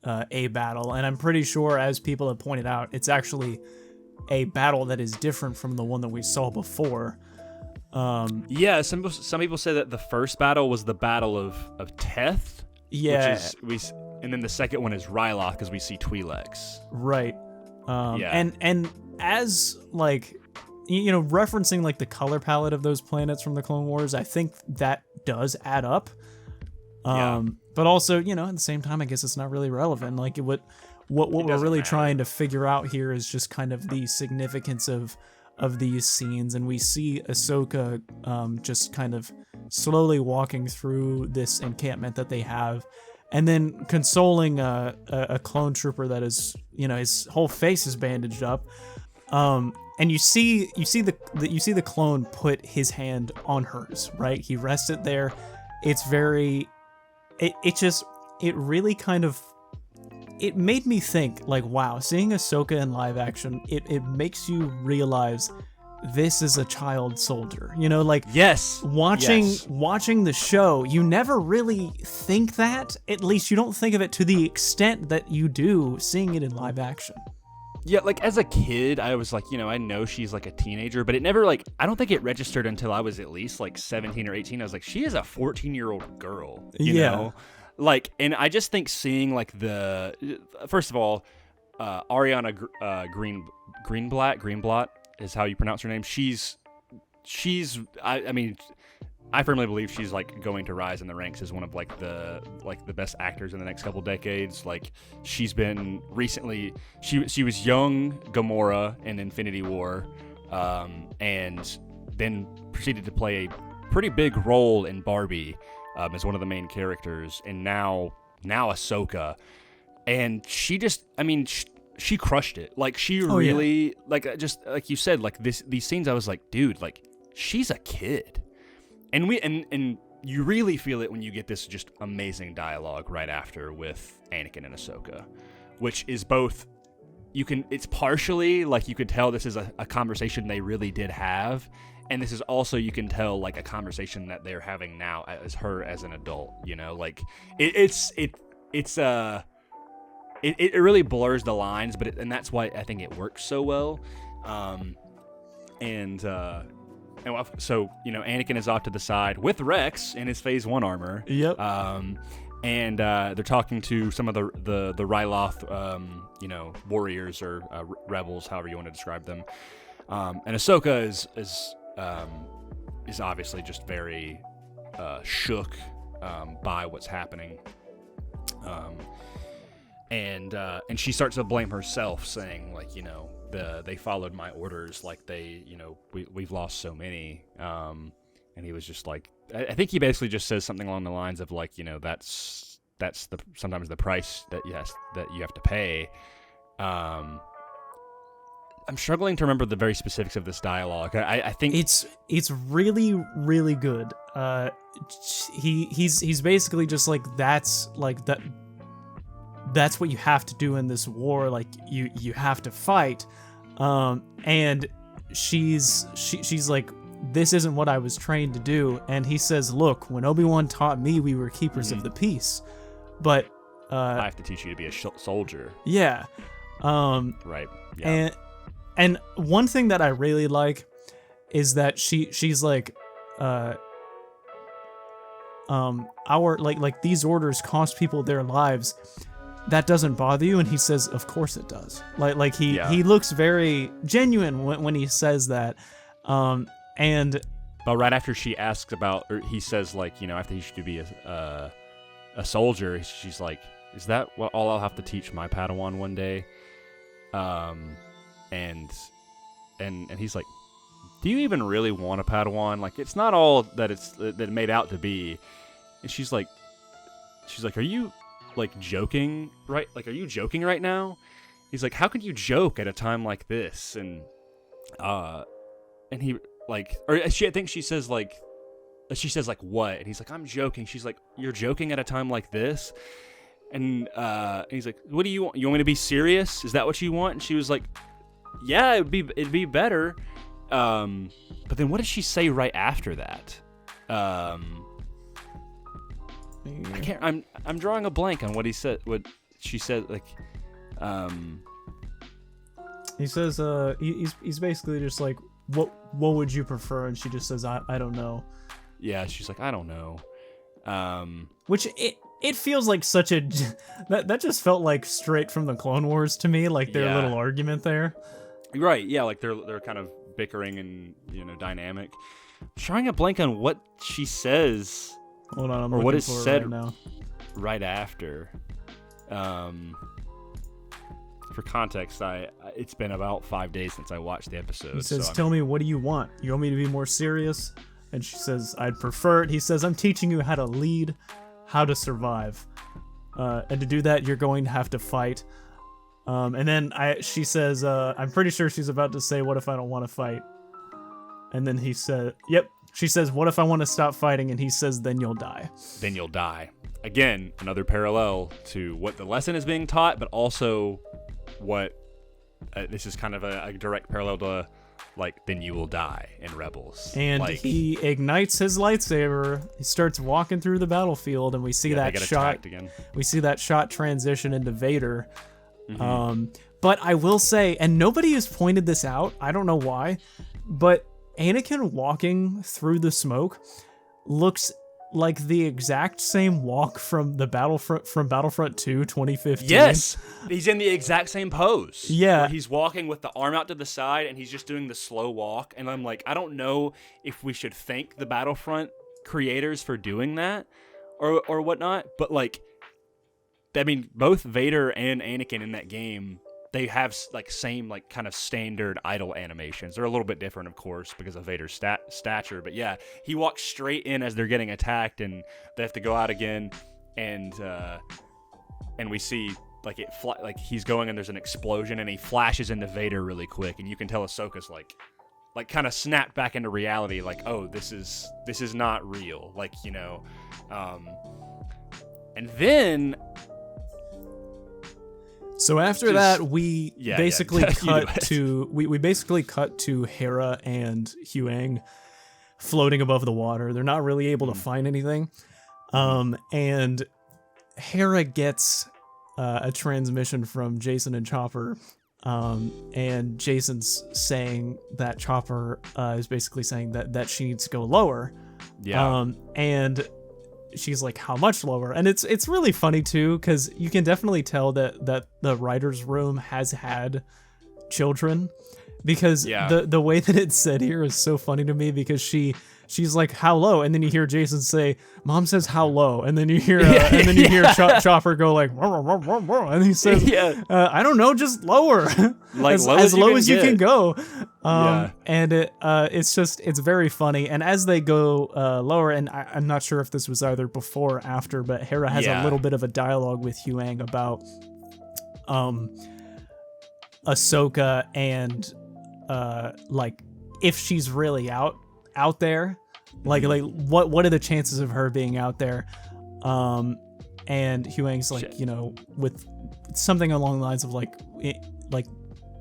a battle, and I'm pretty sure, as people have pointed out, it's actually a battle that is different from the one that we saw before. Yeah, some people say that the first battle was the Battle of Teth. Yeah, and then the second one is Ryloth, because we see Twi'leks. Right. And as, like, you know, referencing like the color palette of those planets from the Clone Wars, I think that does add up. But also, you know, at the same time, I guess it's not really relevant. Like, what we're really trying to figure out here is just kind of the significance of these scenes, and we see Ahsoka just kind of slowly walking through this encampment that they have, and then consoling a clone trooper that is, you know, his whole face is bandaged up, and you see the clone put his hand on hers, right? He rests it there. It's very, it really kind of it made me think, like, wow, seeing Ahsoka in live action, it makes you realize this is a child soldier. You know, like, yes, watching the show, you never really think that. At least you don't think of it to the extent that you do seeing it in live action. Yeah, like as a kid, I was like, I know she's like a teenager, but it never like, I don't think it registered until I was at least like 17 or 18. I was like, she is a 14-year-old girl, you know? Like, and I just think seeing like first of all, Ariana Greenblatt is how you pronounce her name. I mean, I firmly believe she's like going to rise in the ranks as one of like the best actors in the next couple decades. Like, she's been recently, she was young Gamora in Infinity War, and then proceeded to play a pretty big role in Barbie, as one of the main characters, and now Ahsoka, and she just, I mean, she crushed it. Like, she really, like, just like you said, like these scenes, I was like, dude, like, she's a kid. And you really feel it when you get this just amazing dialogue right after with Anakin and Ahsoka, which is both, it's partially like you could tell this is a conversation they really did have, and this is also, you can tell, like, a conversation that they're having now as her as an adult, like it really blurs the lines, and that's why I think it works so well. So, Anakin is off to the side with Rex in his Phase 1 armor. Yep. And they're talking to some of the Ryloth, warriors or rebels, however you want to describe them. And Ahsoka is obviously just very shook by what's happening. And she starts to blame herself, saying, like, they followed my orders, like we've lost so many. And he was just like, I think he basically just says something along the lines of, like, that's sometimes the price that you have to pay. I'm struggling to remember the very specifics of this dialogue. I think it's really, really good. He's basically just like, that's what you have to do in this war. Like, you have to fight. And she's like, this isn't what I was trained to do. And he says, look, when Obi-Wan taught me, we were keepers of the peace, but I have to teach you to be a soldier. Yeah. Right. Yeah. And one thing that I really like is that she's like, like these orders cost people their lives. That doesn't bother you? And he says, of course it does. Like he looks very genuine when he says that. But right after she asks about, or he says, like, I think he should be a soldier. She's like, is that what all I'll have to teach my Padawan one day? And he's like, do you even really want a Padawan? Like, it's not all that it made out to be. And she's like, are you, like, joking, right? Like, are you joking right now? He's like, how could you joke at a time like this? And he, like, or I think she says, like, what? And he's like, I'm joking. She's like, you're joking at a time like this? And he's like, what do you want? You want me to be serious? Is that what you want? And she was like, yeah, it'd be better. But then what did she say right after that? I can't. I'm drawing a blank on what he said. What she said, like, he says, he's basically just like, what would you prefer? And she just says, I don't know. Yeah, she's like, I don't know. Which it feels like such a that just felt like straight from the Clone Wars to me, like their little argument there. Right. Yeah, like they're kind of bickering and dynamic. I'm trying a blank on what she says. Hold on, or what is said right now. Right after. For context, it's been about 5 days since I watched the episode. He says, tell me, what do you want? You want me to be more serious? And she says, I'd prefer it. He says, I'm teaching you how to lead, how to survive. And to do that, you're going to have to fight. And then she says, I'm pretty sure she's about to say, what if I don't want to fight? And then he said, yep. She says, what if I want to stop fighting? And he says, then you'll die. Then you'll die. again, another parallel to what the lesson is being taught, but also what this is kind of a direct parallel to, like, then you will die in Rebels. And like, he ignites his lightsaber. He starts walking through the battlefield, and we see that shot. Again. We see that shot transition into Vader. But I will say, and nobody has pointed this out, I don't know why, but Anakin walking through the smoke looks like the exact same walk from Battlefront 2 2015. Yes, he's in the exact same pose. Yeah, where he's walking with the arm out to the side, and he's just doing the slow walk. And I'm like, I don't know if we should thank the Battlefront creators for doing that, or whatnot. But like, I mean, both Vader and Anakin in that game, they have like same like kind of standard idle animations. They're a little bit different, of course, because of Vader's stature. But yeah, he walks straight in as they're getting attacked, and they have to go out again. And we see like like he's going, and there's an explosion, and he flashes into Vader really quick, and you can tell Ahsoka's like kind of snapped back into reality. Like, oh, this is not real. Like, you know, and then. So after that, we basically cut to we basically cut to Hera and Huyang floating above the water. They're not really able to find anything, and Hera gets a transmission from Jacen and Chopper, and Jacen's saying that Chopper is basically saying that she needs to go lower. Yeah. And she's like, how much lower? And it's really funny too, because you can definitely tell that the writer's room has had children, because the way that it's said here is so funny to me, because she's like, how low? And then you hear Jacen say, Mom says how low? And then you hear Chopper go like, and he says, I don't know, just lower. Like as low as you can go. And it's very funny. And as they go lower, and I'm not sure if this was either before or after, but Hera has a little bit of a dialogue with Huyang about Ahsoka and like if she's really out there, like what are the chances of her being out there? And Huyang's like, you know, with something along the lines of like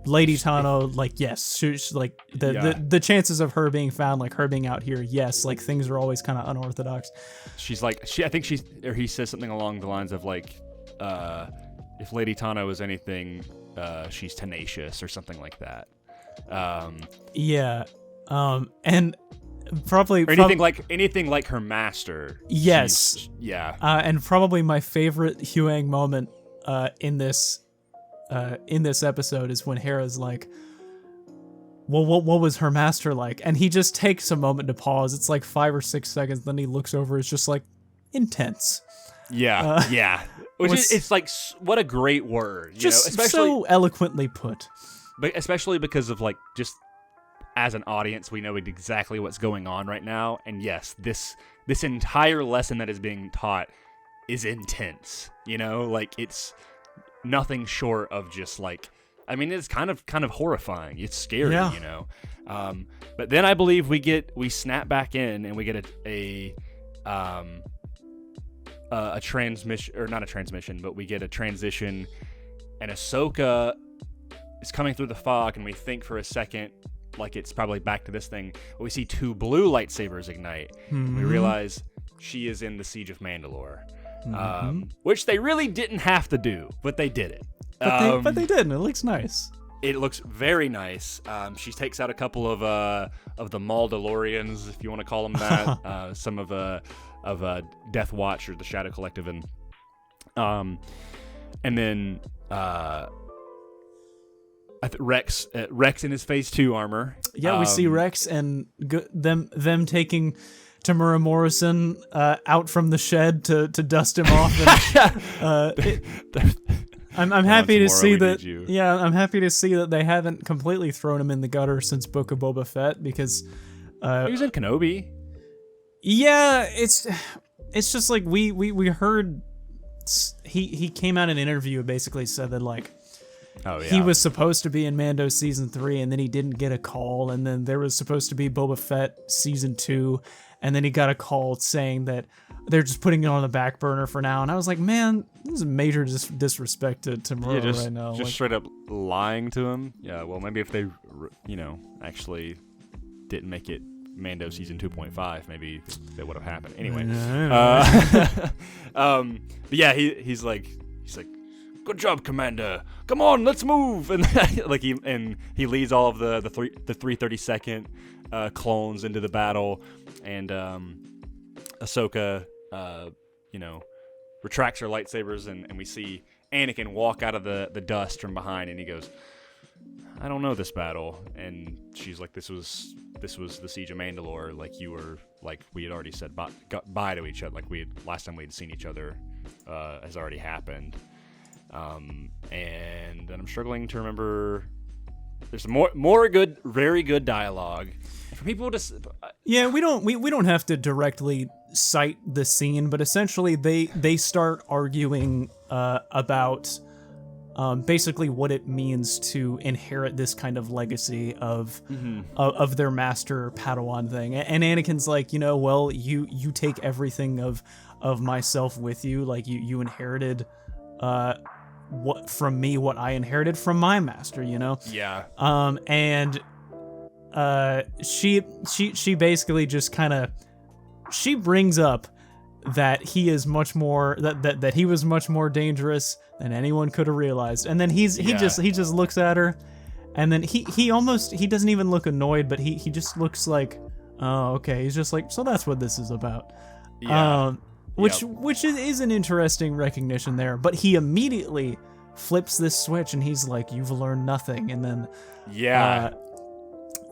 Lady Tano, like, yes, she's like the chances of her being found, like her being out here, yes, like things are always kind of unorthodox. She's like, he says something along the lines of like, if Lady Tano is anything, she's tenacious or something like that. And probably anything like her master. Yes. And probably my favorite Huyang moment in this episode is when Hera's like, well, what was her master like? And he just takes a moment to pause. It's like 5 or 6 seconds. Then he looks over. It's just like intense. It's like, what a great word. Just especially so eloquently put. But especially because of like, just as an audience, we know exactly what's going on right now. And yes, this entire lesson that is being taught is intense. You know, like it's nothing short of just like, I mean, it's kind of horrifying. It's scary, you know. But then I believe we snap back in and we get a transmission, or not a transmission, but we get a transition, and Ahsoka is coming through the fog, and we think for a second like it's probably back to this thing. But we see 2 blue lightsabers ignite. We realize she is in the Siege of Mandalore, which they really didn't have to do, but they did it. But they did, and it looks nice. It looks very nice. She takes out a couple of the Maldalorians, if you want to call them that. Some of Death Watch or the Shadow Collective, and then Rex in his Phase 2 armor. Yeah, we see Rex and them taking Tamura Morrison out from the shed to dust him off. And, I'm happy to see that. Yeah, I'm happy to see that they haven't completely thrown him in the gutter since Book of Boba Fett, because he was in Kenobi. Yeah, it's just like we heard he came out in an interview and basically said that like Oh, yeah. He was supposed to be in Mando season 3, and then he didn't get a call, and then there was supposed to be Boba Fett season 2, and then he got a call saying that they're just putting it on the back burner for now. And I was like, man, this is major disrespect to Murrow right now. Just straight up lying to him. Yeah, well, maybe if they, actually didn't make it Mando season 2.5, maybe that would have happened. Anyway. But yeah, he's like, good job, Commander. Come on, let's move. And he leads all of the 332nd clones into the battle, and Ahsoka, retracts her lightsabers, and we see Anakin walk out of the dust from behind, and he goes, I don't know this battle. And she's like, this was the Siege of Mandalore. Like, you were, like, we had already said bye to each other. Like, last time we had seen each other has already happened. And I'm struggling to remember. There's more good, very good dialogue. For people to we don't have to directly cite the scene, but essentially they start arguing about basically what it means to inherit this kind of legacy of their master Padawan thing. And Anakin's like, well, you take everything of myself with you. Like, you inherited what from me, what I inherited from my master, Yeah. And she basically just kind of, she brings up that he is much more, that he was much more dangerous than anyone could have realized. And then he just looks at her, and then he doesn't even look annoyed, but he just looks like, oh, okay. He's just like, so that's what this is about. Yeah. Which is an interesting recognition there, but he immediately flips this switch, and he's like, you've learned nothing. And then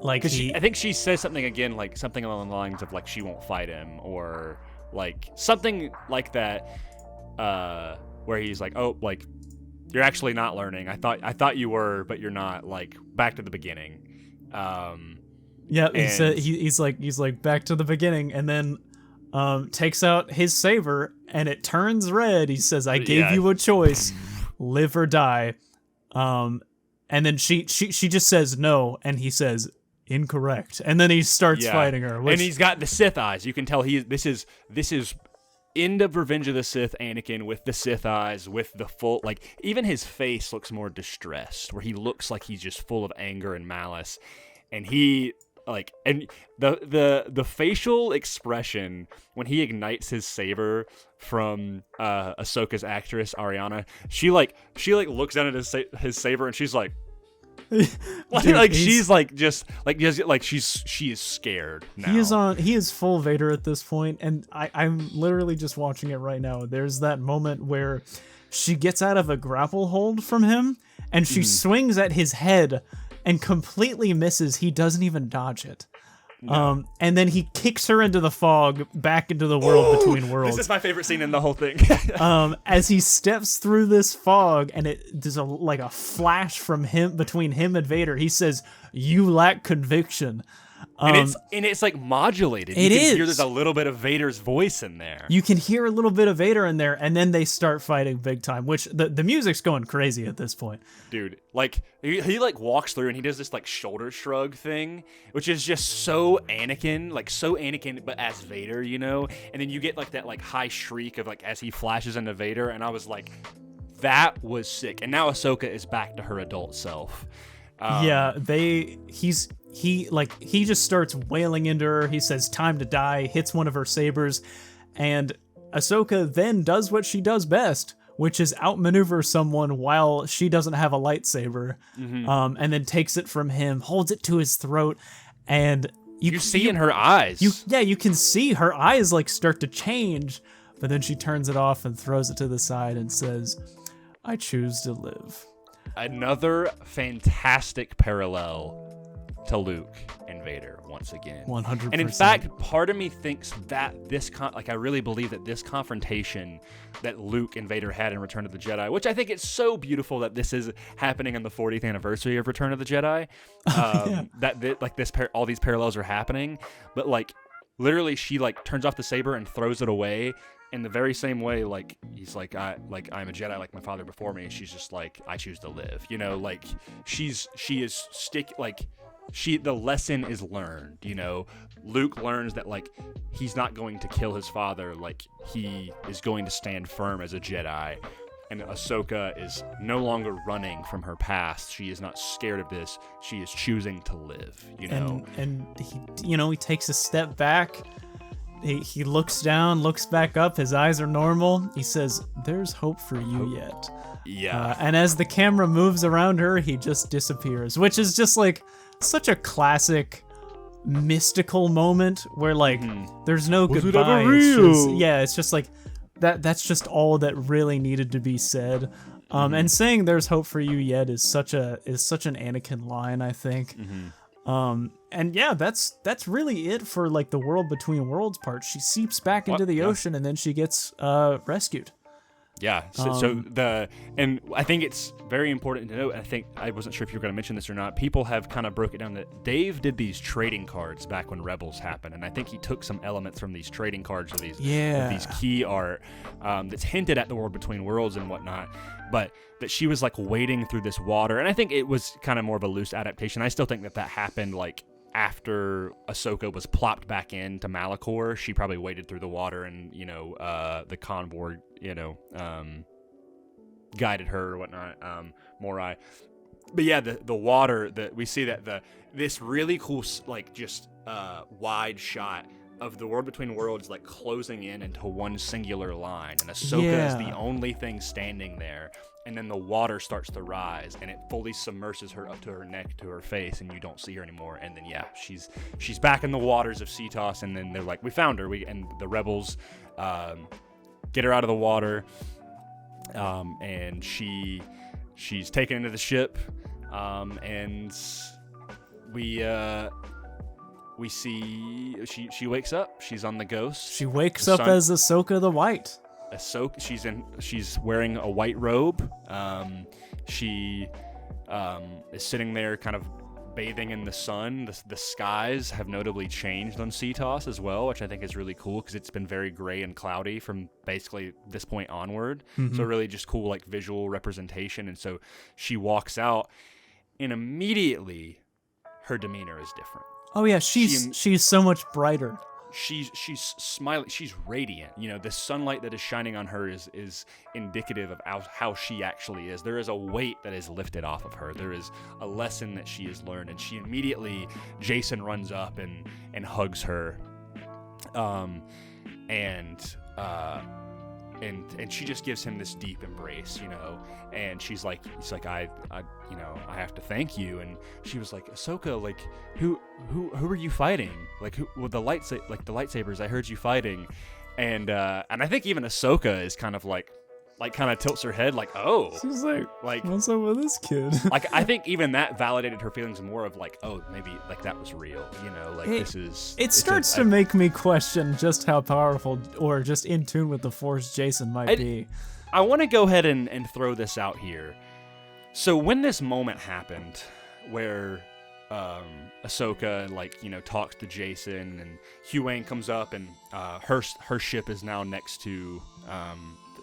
I think she says something again, like something along the lines of, like, she won't fight him, or like something like that, where he's like, oh, like, you're actually not learning. I thought you were, but you're not. Like, back to the beginning. He's like back to the beginning, and then takes out his saber, and it turns red. He says, I gave you a choice, live or die. And then she just says no, and he says, incorrect. And then he starts fighting her. And he's got the Sith eyes. You can tell this is end of Revenge of the Sith Anakin with the Sith eyes, with the full, like, even his face looks more distressed, where he looks like he's just full of anger and malice. And he, like, and the facial expression when he ignites his saber from Ahsoka's actress Ariana, she looks down at his saber, and she's like, Dude, she's like just like she is scared now. He is full Vader at this point, and I'm literally just watching it right now. There's that moment where she gets out of a grapple hold from him, and she swings at his head and completely misses. He doesn't even dodge it. No. And then he kicks her into the fog, back into the world between worlds. This is my favorite scene in the whole thing. As he steps through this fog, and there's a flash from him between him and Vader. He says, "You lack conviction." And it's like modulated. You can hear there's a little bit of Vader's voice in there. You can hear a little bit of Vader in there, and then they start fighting big time, which the music's going crazy at this point. Dude, like, he like walks through, and he does this like shoulder shrug thing, which is just so Anakin, but as Vader, And then you get like that like high shriek of like as he flashes into Vader, and I was like, that was sick. And now Ahsoka is back to her adult self. He just starts wailing into her. He says, time to die, hits one of her sabers, and Ahsoka then does what she does best, which is outmaneuver someone while she doesn't have a lightsaber, and then takes it from him, holds it to his throat, and you see in her eyes. You can see her eyes like start to change, but then she turns it off and throws it to the side and says, I choose to live. Another fantastic parallel to Luke and Vader once again. 100%. And in fact, part of me thinks that I really believe that this confrontation that Luke and Vader had in Return of the Jedi, which I think it's so beautiful that this is happening on the 40th anniversary of Return of the Jedi, that all these parallels are happening. But like, literally she like turns off the saber and throws it away in the very same way, like he's like I'm a Jedi like my father before me. She's just like, I choose to live, you know, like she is the lesson is learned, you know. Luke learns that like he's not going to kill his father, like he is going to stand firm as a Jedi. And Ahsoka is no longer running from her past. She is not scared of this. She is choosing to live, you know. And he, you know, he takes a step back. He looks down, looks back up. His eyes are normal. He says, "There's hope for you yet." Yeah. And as the camera moves around her, he just disappears, which is just like such a classic mystical moment where like there's no goodbye. It's just like that's just all that really needed to be said. And saying "there's hope for you yet" is such an Anakin line, I think. And yeah, that's really it for like the World Between Worlds part. She seeps back into the ocean and then she gets rescued. Yeah. And I think it's very important to note, and I wasn't sure if you were going to mention this or not, people have kind of broke it down that Dave did these trading cards back when Rebels happened, and I think he took some elements from these trading cards of these key art that's hinted at the World Between Worlds and whatnot, but that she was like wading through this water, and I think it was kind of more of a loose adaptation. I still think that happened like after Ahsoka was plopped back into Malachor. She probably waded through the water, and you know, the convoy, you know, guided her or whatnot, Morai. But yeah, the water that we see, that this really cool like just wide shot of the World Between Worlds like closing in into one singular line, and Ahsoka is the only thing standing there. And then the water starts to rise, and it fully submerses her up to her neck, to her face, and you don't see her anymore. And then she's back in the waters of Cetos, and then they're like, "We found her." And the rebels get her out of the water, and she's taken into the ship, and we see she wakes up. She's on the Ghost. She wakes up as Ahsoka the White. Ahsoka, she's wearing a white robe. She is sitting there kind of bathing in the sun. The skies have notably changed on Cetos as well, which I think is really cool because it's been very gray and cloudy from basically this point onward. So really just cool like visual representation. And so she walks out, and immediately her demeanor is different. Oh yeah, she's so much brighter. She's smiling. She's radiant. You know, the sunlight that is shining on her is indicative of how she actually is. There is a weight that is lifted off of her. There is a lesson that she has learned, and she immediately, Jacen runs up and hugs her, and she just gives him this deep embrace, you know. And he's like, I you know, I have to thank you. And she was like, "Ahsoka, like, who are you fighting? Like, who with the lightsabers? I heard you fighting." And I think even Ahsoka is kind of tilts her head, like, "Oh." She's like, "What's up with this kid?" Like, I think even that validated her feelings more of like, "Oh, maybe like that was real," you know, like this is. It starts to make me question just how powerful or just in tune with the Force Jacen might be. I want to go ahead and throw this out here. So when this moment happened, where Ahsoka, like, you know, talks to Jacen, and Hugh comes up, and her ship is now next to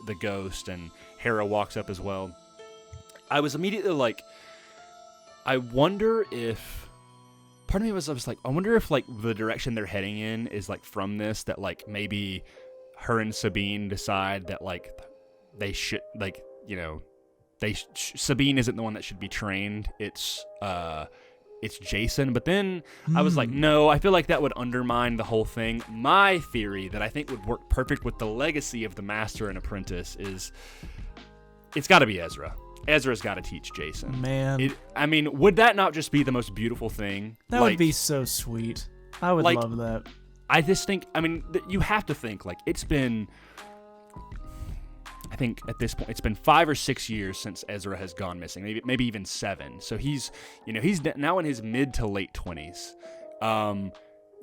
the Ghost, and Hera walks up as well. I was immediately like, I wonder if part of me was like, I wonder if like the direction they're heading in is like from this, that like maybe her and Sabine decide that like they should, like, you know, Sabine isn't the one that should be trained. It's Jacen. But then I was like, no, I feel like that would undermine the whole thing. My theory that I think would work perfect with the legacy of the Master and Apprentice is it's got to be Ezra. Ezra's got to teach Jacen. Man. I mean, would that not just be the most beautiful thing? That would be so sweet. I would love that. I just think, I mean, you have to think, like, it's been, I think at this point, it's been 5 or 6 years since Ezra has gone missing, maybe even 7. So he's now in his mid to late 20s.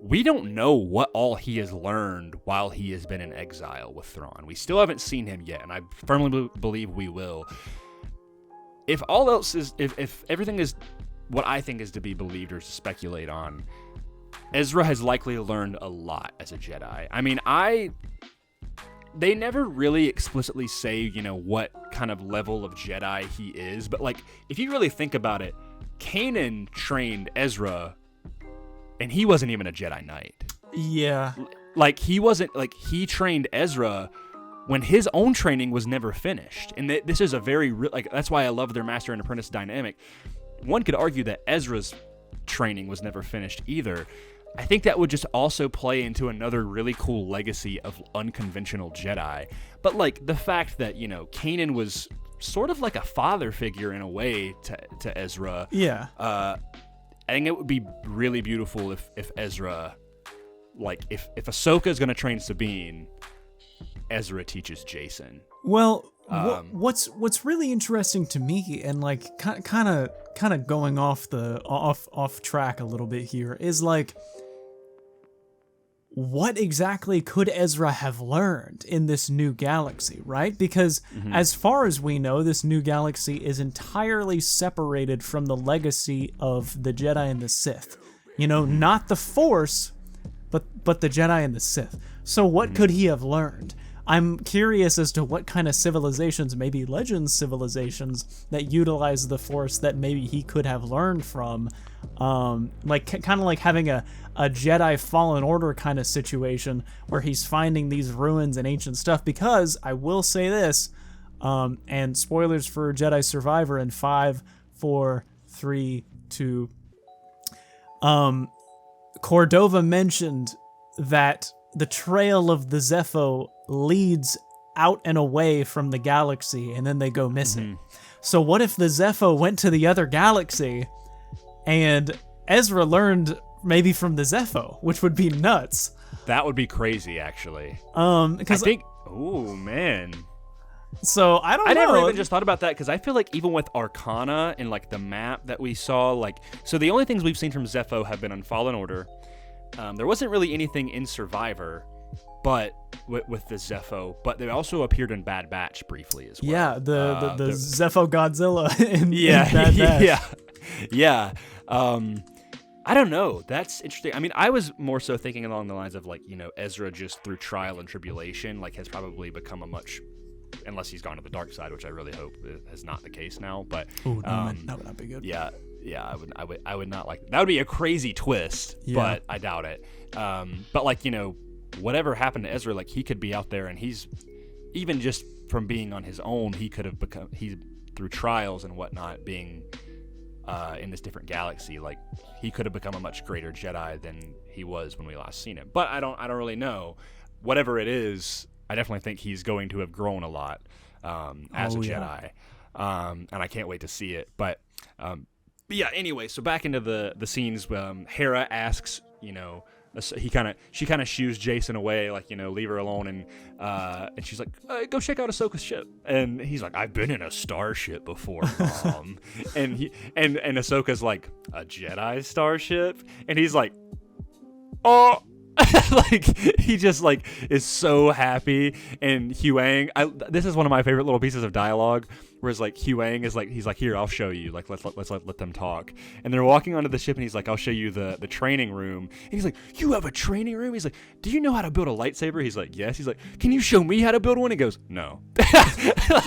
We don't know what all he has learned while he has been in exile with Thrawn. We still haven't seen him yet, and I firmly believe we will. If all else is, if everything is what I think is to be believed or to speculate on, Ezra has likely learned a lot as a Jedi. I mean, they never really explicitly say, what kind of level of Jedi he is, but like, if you really think about it, Kanan trained Ezra, and he wasn't even a Jedi Knight. Yeah. Like, he trained Ezra when his own training was never finished. And this is a very, that's why I love their master and apprentice dynamic. One could argue that Ezra's training was never finished either. I think that would just also play into another really cool legacy of unconventional Jedi. But like the fact that, Kanan was sort of like a father figure in a way to Ezra. Yeah. I think it would be really beautiful if Ezra, like if Ahsoka is going to train Sabine, Ezra teaches Jacen. Well, what's really interesting to me, and like kind of going off track a little bit here, is like, what exactly could Ezra have learned in this new galaxy, right? Because as far as we know, this new galaxy is entirely separated from the legacy of the Jedi and the Sith. Not the Force, but the Jedi and the Sith. So what could he have learned? I'm curious as to what kind of civilizations, maybe Legends civilizations, that utilize the Force that maybe he could have learned from. Like kind of like having a Jedi Fallen Order kind of situation where he's finding these ruins and ancient stuff. Because I will say this, and spoilers for Jedi Survivor in 5, 4, 3, 2. Cordova mentioned that the trail of the Zepho leads out and away from the galaxy, and then they go missing. So what if the Zepho went to the other galaxy, and Ezra learned maybe from the Zepho, which would be nuts. That would be crazy, actually. Because I think, oh man. So I don't know. I never even just thought about that, because I feel like even with Arcana and like the map that we saw, like, so the only things we've seen from Zepho have been on Fallen Order. There wasn't really anything in Survivor, but with the Zepho, but they also appeared in Bad Batch briefly as well. Yeah, the Zepho Godzilla in Bad Batch. Yeah. I don't know. That's interesting. I mean, I was more so thinking along the lines of like, Ezra just through trial and tribulation, like has probably become a much, unless he's gone to the dark side, which I really hope is not the case now. But that would not be good. Yeah, I would not like that. Would be a crazy twist, but I doubt it. But like, whatever happened to Ezra, like he could be out there, and he's even just from being on his own, he could have become through trials and whatnot, being in this different galaxy, like he could have become a much greater Jedi than he was when we last seen him. But I don't really know. Whatever it is, I definitely think he's going to have grown a lot as a Jedi, and I can't wait to see it. But yeah, anyway, so back into the scenes. Hera asks, she kind of shoos Jacen away, like, leave her alone, and she's like, go check out Ahsoka's ship, and he's like, I've been in a starship before, Mom. and Ahsoka's like, a Jedi starship, and he's like, oh. Like he just like is so happy. And Huang, this is one of my favorite little pieces of dialogue, whereas like Huang is like, he's like, here, I'll show you, like let's let them talk. And they're walking onto the ship, and he's like, I'll show you the training room. And he's like, you have a training room? He's like, do you know how to build a lightsaber? He's like, yes. He's like, can you show me how to build one? He goes, no.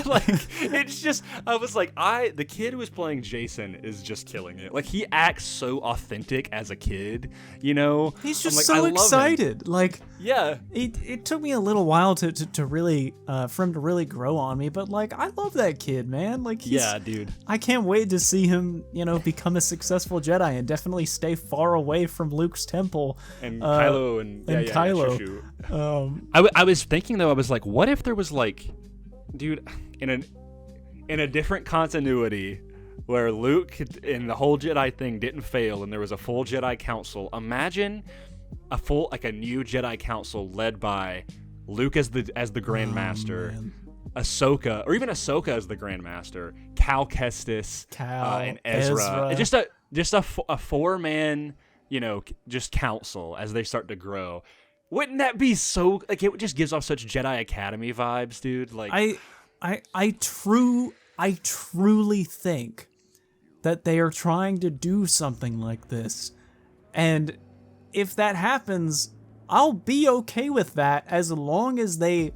Like it's just, I was like, the kid who was playing Jacen is just killing it. Like he acts so authentic as a kid, He's just like, so excited. Like, yeah, it took me a little while to really for him to really grow on me, but like I love that kid, man. Like dude, I can't wait to see him become a successful Jedi and definitely stay far away from Luke's temple and Kylo and Kylo. Sure. I was thinking though, I was like, what if there was like, dude, in a different continuity where Luke and the whole Jedi thing didn't fail and there was a full Jedi council. Imagine a new Jedi council led by Luke as the Grand Master, Ahsoka, or even Ahsoka as the Grand Master, Cal Kestis, and Ezra. And just a 4-man, just council as they start to grow. Wouldn't that be so? Like it just gives off such Jedi Academy vibes, dude. Like I truly think that they are trying to do something like this, and if that happens, I'll be okay with that as long as they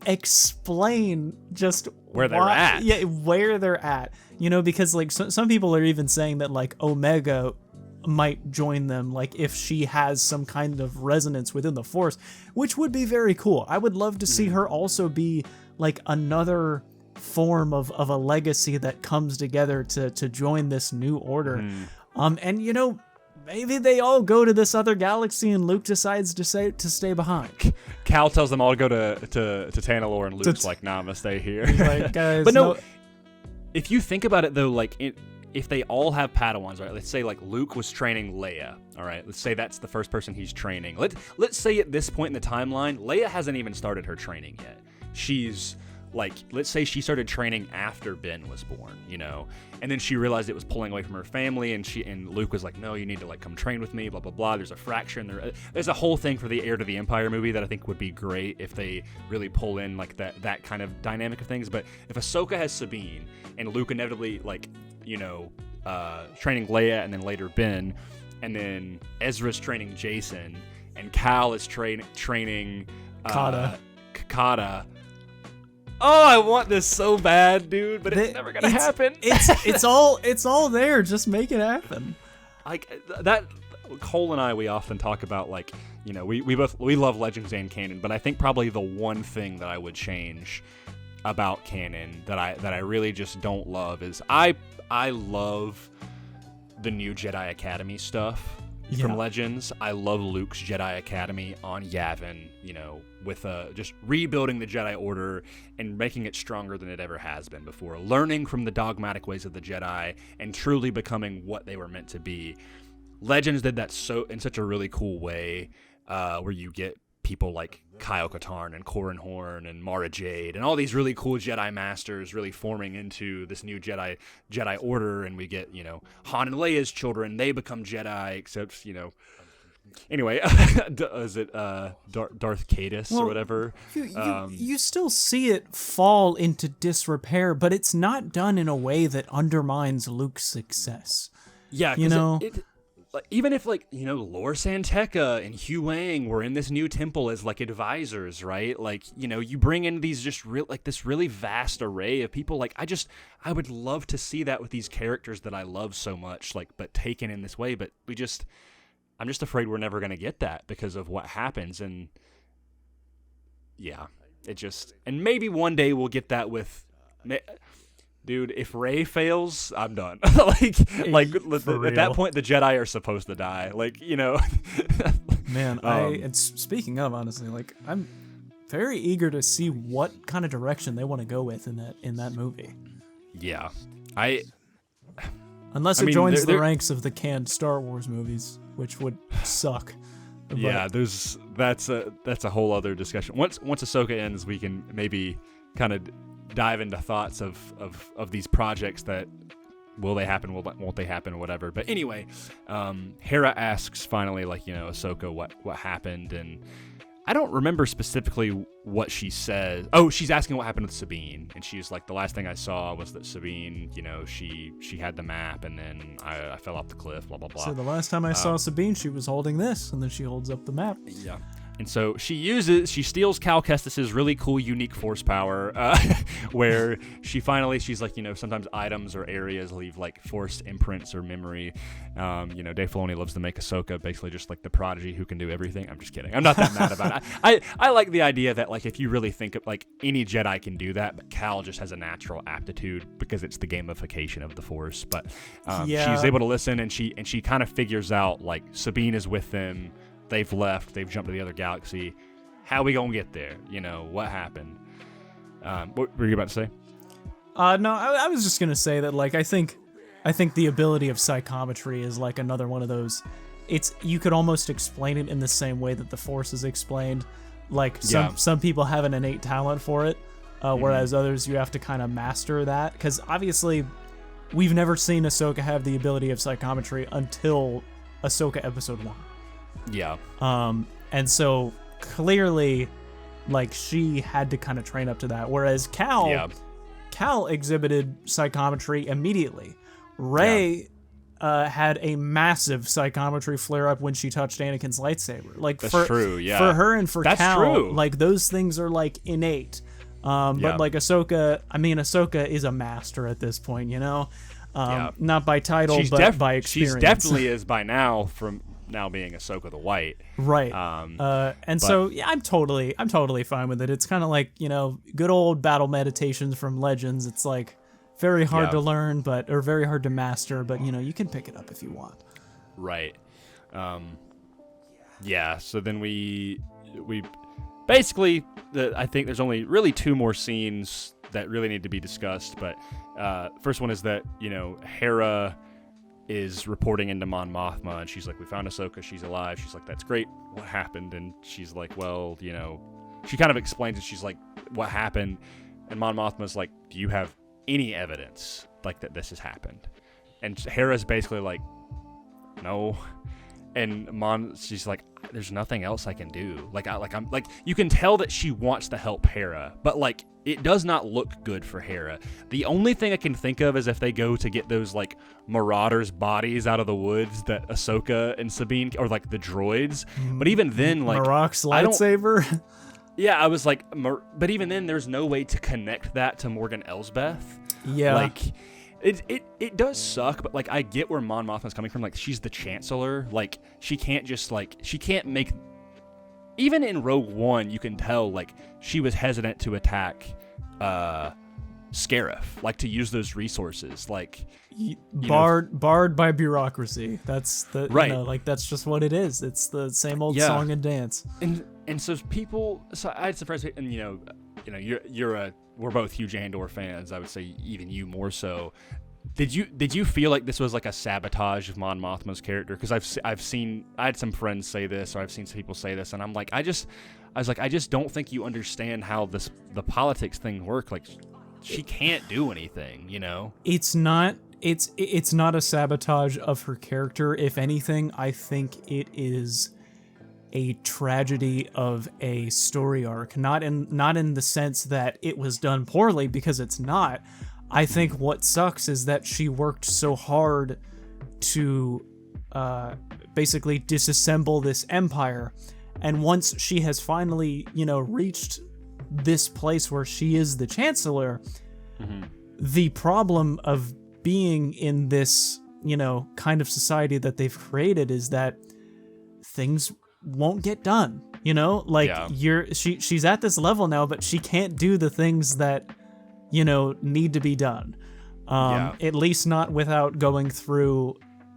explain just where they're at. Yeah, where they're at. Because like some people are even saying that like Omega might join them, like if she has some kind of resonance within the Force, which would be very cool. I would love to see her also be like another form of a legacy that comes together to join this new order. And maybe they all go to this other galaxy and Luke decides to stay behind. Cal tells them all to go to Tanalorr, and Luke's like, nah, I'm gonna stay here. Like, guys, but no, if you think about it though, like if they all have Padawans, right? Let's say like Luke was training Leia, all right? Let's say that's the first person he's training. Let's say at this point in the timeline, Leia hasn't even started her training yet. She's like, let's say she started training after Ben was born, and then she realized it was pulling away from her family, and Luke was like, no, you need to like come train with me, blah blah blah. There's a fraction there's a whole thing for the Heir to the Empire movie that I think would be great if they really pull in like that kind of dynamic of things. But if Ahsoka has Sabine and Luke inevitably like training Leia and then later Ben, and then Ezra's training Jacen and Cal is training Kata. Oh, I want this so bad, dude, but it's never gonna happen. It's all there. Just make it happen. Like that. Cole and I, we often talk about like, we love Legends and canon, but I think probably the one thing that I would change about canon that I really just don't love is I love the new Jedi Academy stuff from Legends. I love Luke's Jedi Academy on Yavin, with just rebuilding the Jedi Order and making it stronger than it ever has been before, learning from the dogmatic ways of the Jedi and truly becoming what they were meant to be. Legends did that in such a really cool way, where you get people like Kyle Katarn and Corran Horn and Mara Jade and all these really cool Jedi Masters really forming into this new Jedi Order, and we get, Han and Leia's children, they become Jedi, except, anyway, is it Darth Caedus or whatever? You still see it fall into disrepair, but it's not done in a way that undermines Luke's success. Yeah, like, even if Lor San Tekka and Hugh Wang were in this new temple as like advisors, right? Like, you bring in these just this really vast array of people. Like, I would love to see that with these characters that I love so much, like, but taken in this way. But I'm just afraid we're never going to get that because of what happens. And yeah, and maybe one day we'll get that with, dude, if Rey fails, I'm done. at that point, the Jedi are supposed to die. Like, Man, and speaking of, honestly, like, I'm very eager to see what kind of direction they want to go with in that movie. Yeah. Unless it joins the ranks of the canned Star Wars movies, which would suck. Yeah, that's a whole other discussion. Once Ahsoka ends, we can maybe kind of dive into thoughts of these projects that will they happen, won't they happen, or whatever. But anyway, Hera asks finally, like, Ahsoka what happened, and I don't remember specifically what she says. Oh, she's asking what happened with Sabine, and she's like, the last thing I saw was that Sabine, she had the map, and then I fell off the cliff, blah, blah, blah. So the last time I saw Sabine, she was holding this, and then she holds up the map. Yeah. And so she steals Cal Kestis's really cool, unique force power, where she's like, sometimes items or areas leave like force imprints or memory. Dave Filoni loves to make Ahsoka basically just like the prodigy who can do everything. I'm just kidding. I'm not that mad about it. I like the idea that, like, if you really think of, like, any Jedi can do that, but Cal just has a natural aptitude because it's the gamification of the force. But she's able to listen, and she kind of figures out, like, Sabine is with them. They've left. They've jumped to the other galaxy. How we gonna get there? What happened? What were you about to say? No, I was just gonna say that, like, I think the ability of psychometry is like another one of those. You could almost explain it in the same way that the Force is explained. Like, some people have an innate talent for it, whereas others you have to kind of master that. Because obviously, we've never seen Ahsoka have the ability of psychometry until Ahsoka Episode 1. Yeah. And so clearly, like, she had to kind of train up to that. Whereas Cal exhibited psychometry immediately. Rey had a massive psychometry flare-up when she touched Anakin's lightsaber. Like, That's true, yeah. For her and for That's Cal, true. like, those things are, like, innate. But, like, Ahsoka is a master at this point, you know? Not by title, but by experience. She definitely is by now, from now being Ahsoka the White. Right. So I'm totally fine with it. It's kind of like, you know, good old battle meditations from Legends. It's like very hard to learn, or very hard to master, but you know, you can pick it up if you want. Right. So then we basically, I think there's only really 2 more scenes that really need to be discussed, but first one is that, you know, Hera is reporting into Mon Mothma, and she's like, we found Ahsoka, she's alive. She's like, that's great, what happened? And she's like, well, you know, she kind of explains it. She's like, what happened? And Mon Mothma's like, do you have any evidence like that this has happened? And Hera's basically like, no. And she's like, there's nothing else I can do. I'm you can tell that she wants to help Hera, but like, it does not look good for Hera. The only thing I can think of is if they go to get those like Marauders' bodies out of the woods that Ahsoka and Sabine, or like the droids. But even then, like, Marok's lightsaber. Yeah, I was like, but even then, there's no way to connect that to Morgan Elsbeth. Yeah, like. It does suck, but like, I get where Mon Mothma's coming from. Like, she's the Chancellor. Like, she can't just like, she can't make. Even in Rogue One, you can tell like she was hesitant to attack Scarif, like to use those resources. Like, barred by bureaucracy. That's the right. You know, like, that's just what it is. It's the same old song and dance. And so people. So I had some friends, and you know, we're both huge Andor fans. I would say even you more so. Did you feel like this was like a sabotage of Mon Mothma's character? Because I had some friends say this, or I've seen some people say this, and I'm like, I just don't think you understand how the politics thing work. Like, she can't do anything, you know. It's not a sabotage of her character. If anything, I think it is a tragedy of a story arc, not in the sense that it was done poorly, because it's not. I think what sucks is that she worked so hard to basically disassemble this empire, and once she has finally, you know, reached this place where she is the Chancellor, the problem of being in this, you know, kind of society that they've created is that things won't get done, you know, like she's at this level now, but she can't do the things that, you know, need to be done. At least not without going through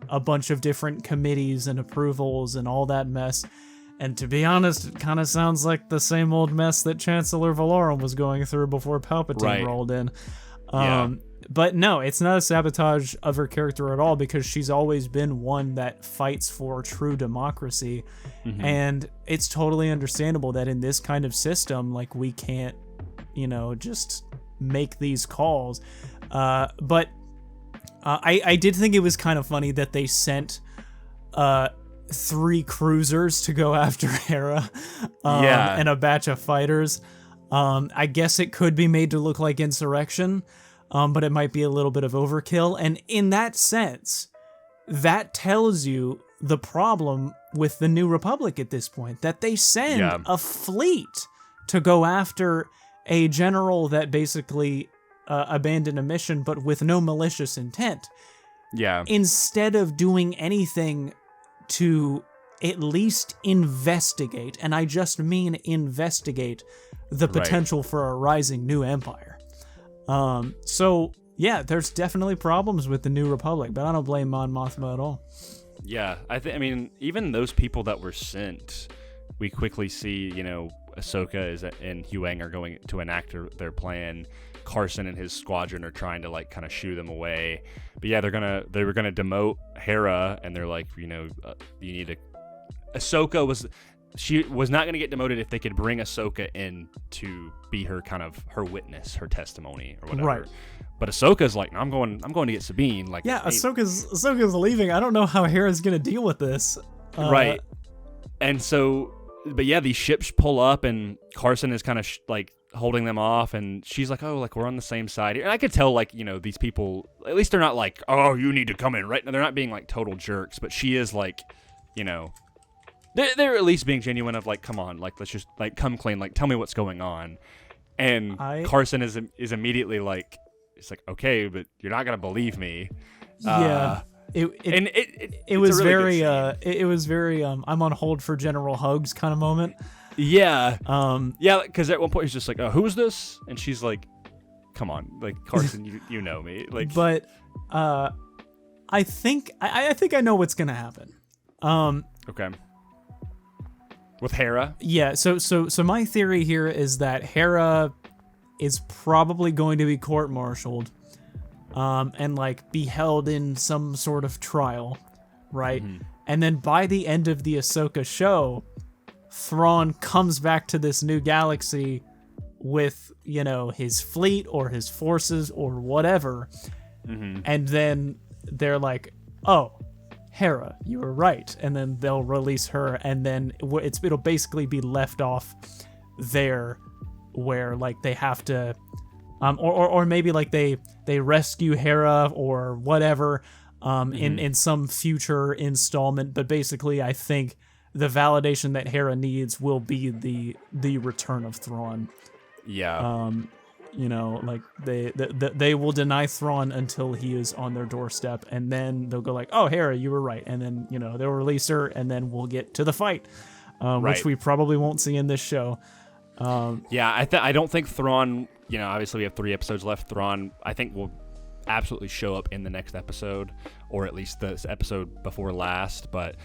a bunch of different committees and approvals and all that mess. And to be honest, it kind of sounds like the same old mess that Chancellor Valorum was going through before Palpatine rolled in. But no, it's not a sabotage of her character at all, because she's always been one that fights for true democracy. And it's totally understandable that in this kind of system, like, we can't, you know, just make these calls. But I did think it was kind of funny that they sent 3 cruisers to go after Hera and a batch of fighters. I guess it could be made to look like insurrection, but it might be a little bit of overkill. And in that sense, that tells you the problem with the New Republic at this point, that they send a fleet to go after a general that basically abandoned a mission, but with no malicious intent. Instead of doing anything to at least investigate, and I just mean investigate, the potential for a rising new empire. So yeah, there's definitely problems with the New Republic, but I don't blame Mon Mothma at all. Yeah, I mean, even those people that were sent, we quickly see, you know, Ahsoka and Huyang are going to enact their plan. Carson and his squadron are trying to like kind of shoo them away. But yeah, they were gonna demote Hera, and they're like, you know, you need to. Ahsoka was not going to get demoted if they could bring Ahsoka in to be her kind of her witness, her testimony or whatever. Right. But Ahsoka's like, no, I'm going to get Sabine. Like, yeah, Ahsoka's leaving. I don't know how Hera's going to deal with this. Right. And so, but yeah, these ships pull up, and Carson is kind of holding them off, and she's like, oh, like we're on the same side here. And I could tell, like, you know, these people, at least they're not like, oh, you need to come in right now. They're not being like total jerks, but she is like, you know, they're at least being genuine of like, come on, like, let's just like come clean, like tell me what's going on. And Carson is immediately like, it's like, okay, but you're not gonna believe me. Yeah. It was very I'm on hold for General Hugs kind of moment. Yeah. Yeah, because at one point he's just like, who's this? And she's like, come on, like, Carson, you know me. Like, but I think I know what's gonna happen. Okay. With Hera? Yeah, so my theory here is that Hera is probably going to be court-martialed, and like be held in some sort of trial, right? Mm-hmm. And then by the end of the Ahsoka show, Thrawn comes back to this new galaxy with, you know, his fleet or his forces or whatever. Mm-hmm. And then they're like, oh, Hera, you were right. And then they'll release her, and then it'll basically be left off there where like they have to or maybe like they rescue Hera or whatever in some future installment. But basically I think the validation that Hera needs will be the return of Thrawn. Yeah. You know, like they will deny Thrawn until he is on their doorstep, and then they'll go like, oh, Hera, you were right. And then, you know, they'll release her, and then we'll get to the fight, which we probably won't see in this show. Yeah, I don't think Thrawn, you know, obviously we have 3 episodes left. Thrawn, I think, will absolutely show up in the next episode, or at least this episode before last. But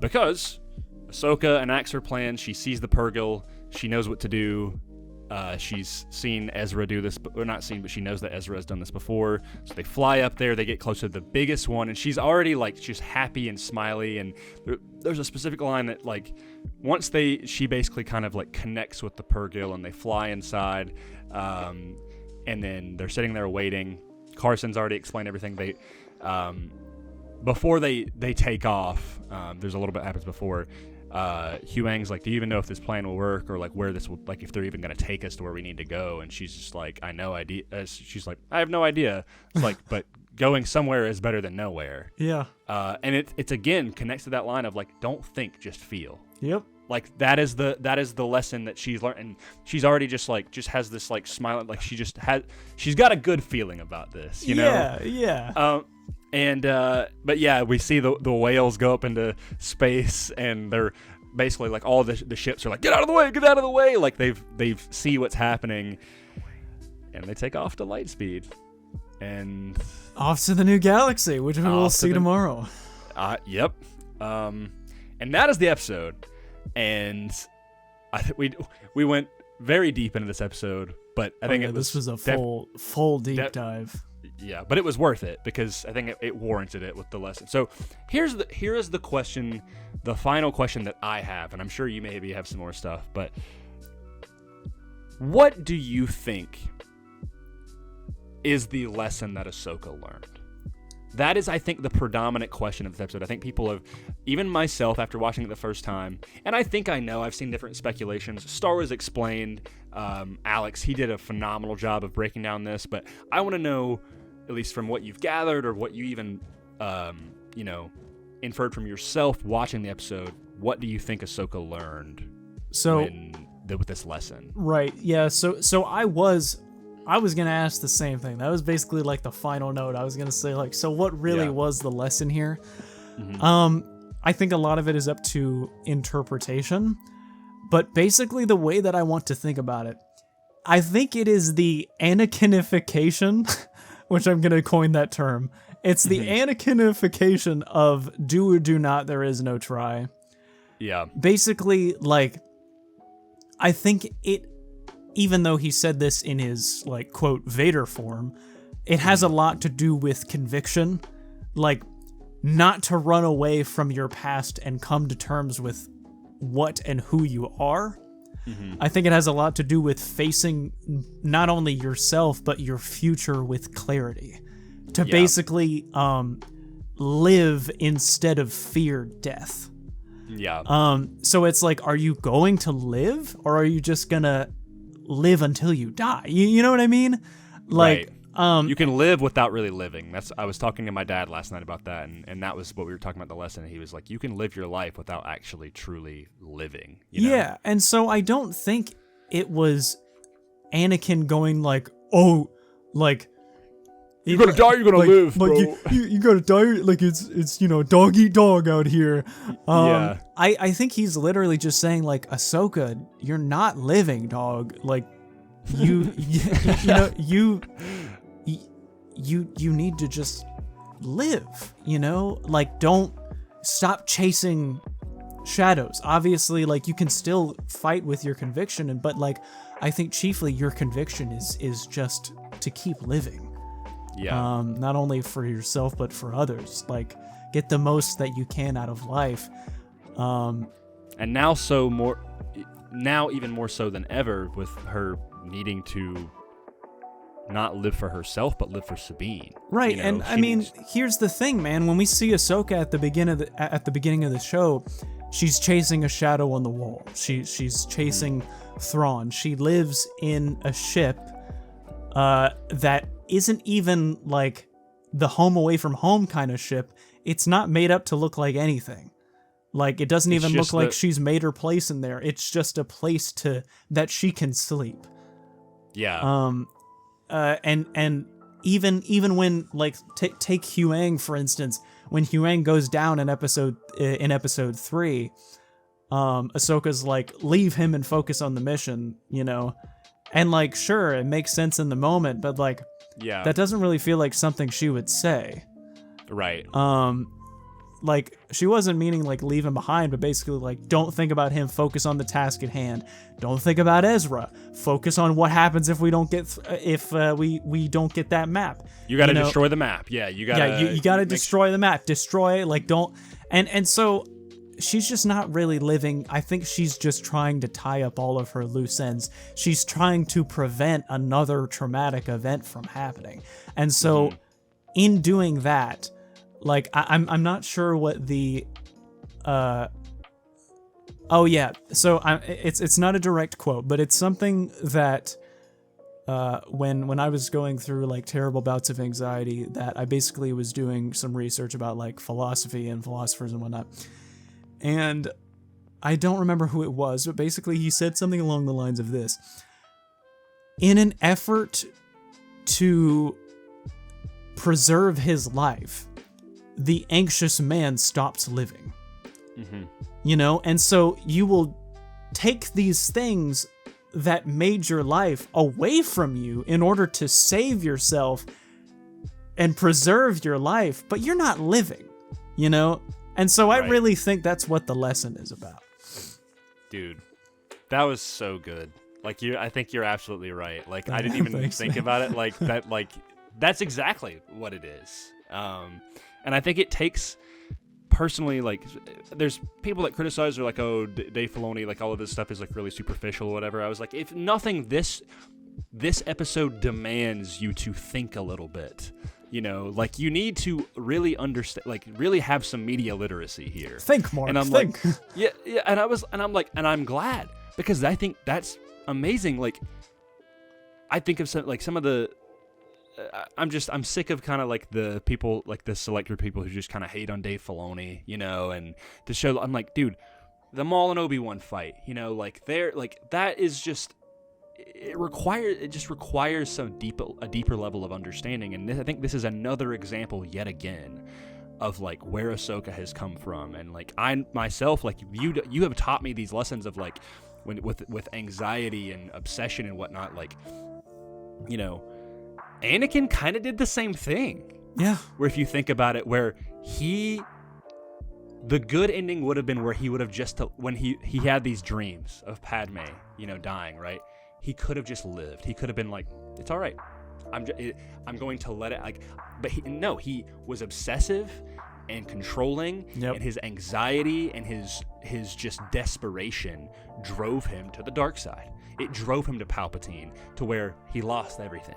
because Ahsoka enacts her plan, she sees the Purrgil, she knows what to do. She's seen Ezra do this, or not seen, but she knows that Ezra has done this before. So they fly up there, they get close to the biggest one, and she's already like just happy and smiley. And there's a specific line that like once she basically kind of like connects with the Purrgil, and they fly inside, and then they're sitting there waiting. Carson's already explained everything. They before they take off, there's a little bit happens before. Huang's like, do you even know if this plan will work, or like where this will, like if they're even going to take us to where we need to go? And she's just like, she's like, I have no idea. It's like, but going somewhere is better than nowhere. Yeah. And it's again connects to that line of like, don't think, just feel. Yep. Like that is the lesson that she's learned, and she's already just has this like smile, like she's got a good feeling about this, you know? Yeah. But yeah, we see the whales go up into space, and they're basically like all the ships are like, get out of the way, like they've see what's happening, and they take off to light speed, and off to the new galaxy, which we will see tomorrow. Yep. And that is the episode, and I think we went very deep into this episode, but I think this was a full deep dive. Yeah, but it was worth it because I think it warranted it with the lesson. So here is the question, the final question that I have, and I'm sure you maybe have some more stuff, but what do you think is the lesson that Ahsoka learned? That is, I think, the predominant question of this episode. I think people have, even myself after watching it the first time, and I think I know, I've seen different speculations. Star Wars Explained, Alex, he did a phenomenal job of breaking down this, but I want to know, at least from what you've gathered or what you even, inferred from yourself watching the episode, what do you think Ahsoka learned with this lesson? Right, yeah, so I was gonna ask the same thing. That was basically like the final note. I was gonna say like, so what really was the lesson here? Mm-hmm. I think a lot of it is up to interpretation, but basically the way that I want to think about it, I think it is the Anakinification, which I'm gonna coin that term. It's the Anakinification of do or do not, there is no try. Yeah. Basically, like, I think it, even though he said this in his, like, quote, Vader form, it has a lot to do with conviction. Like, not to run away from your past and come to terms with what and who you are. Mm-hmm. I think it has a lot to do with facing not only yourself, but your future with clarity. To basically live instead of fear death. Yeah. So it's like, are you going to live, or are you just gonna live until you die. You know what I mean? Like, right. You can live without really living. I was talking to my dad last night about that, and that was what we were talking about the lesson. He was like, you can live your life without actually truly living. You know? Yeah, and so I don't think it was Anakin going like, oh, like, you're gonna die, you're gonna live, bro. You gotta die, like it's dog eat dog out here. Yeah. I think he's literally just saying like, Ahsoka, you're not living, dog. Like, you need to just live. Like, don't stop chasing shadows. Obviously, like, you can still fight with your conviction, but like, I think chiefly your conviction is just to keep living. Yeah. Not only for yourself but for others. Like, get the most that you can out of life. And now even more so than ever, with her needing to not live for herself but live for Sabine. Right, and I mean, here's the thing, man. When we see Ahsoka at the beginning of the show, she's chasing a shadow on the wall. She's chasing Thrawn. She lives in a ship that isn't even like the home away from home kind of ship. It's not made up to look like anything. Like, it doesn't even look like she's made her place in there. It's just a place that she can sleep. Yeah. And even when, like, take Huyang for instance, when Huyang goes down in episode 3, Ahsoka's like, leave him and focus on the mission, and like, sure, it makes sense in the moment, but like, yeah, that doesn't really feel like something she would say. Right. Like, she wasn't meaning like leave him behind, but basically like, don't think about him, focus on the task at hand. Don't think about Ezra. Focus on what happens if we don't get we don't get that map. You got to destroy the map. Yeah, you got to. Yeah, you got to destroy the map. Destroy it. Like, don't. And so she's just not really living. I think she's just trying to tie up all of her loose ends. She's trying to prevent another traumatic event from happening. And so, in doing that, like, I'm not sure what the oh yeah, so it's not a direct quote, but it's something that when I was going through like terrible bouts of anxiety, that I basically was doing some research about like philosophy and philosophers and whatnot. And I don't remember who it was, but basically he said something along the lines of this: in an effort to preserve his life, the anxious man stops living. And so you will take these things that made your life away from you in order to save yourself and preserve your life, but you're not living, And so I really think that's what the lesson is about. Dude, that was so good. Like, I think you're absolutely right. Like, I didn't even think about it like that. Like, that's exactly what it is. And I think it takes, personally, like, there's people that criticize, or like, oh, Dave Filoni, like, all of this stuff is like really superficial or whatever. I was like, if nothing, this episode demands you to think a little bit. Like, you need to really understand, like, really have some media literacy here. Think more. And I'm like, yeah. And I'm glad, because I think that's amazing. Like, I think of some of the, I'm sick of kind of like the people, like the select group of people who just kind of hate on Dave Filoni, and the show. I'm like, dude, the Maul and Obi-Wan fight, like, they're like, that is just, it just requires a deeper level of understanding. And I think this is another example yet again of like where Ahsoka has come from. And like, I myself, like, you have taught me these lessons of like, with anxiety and obsession and whatnot, like, Anakin kind of did the same thing. Yeah. Where if you think about it, where the good ending would have been where he would have just, when he had these dreams of Padme, dying, right? He could have just lived. He could have been like, it's all right. I'm going to let it, like, but he was obsessive and controlling, and his anxiety and his just desperation drove him to the dark side. It drove him to Palpatine, to where he lost everything.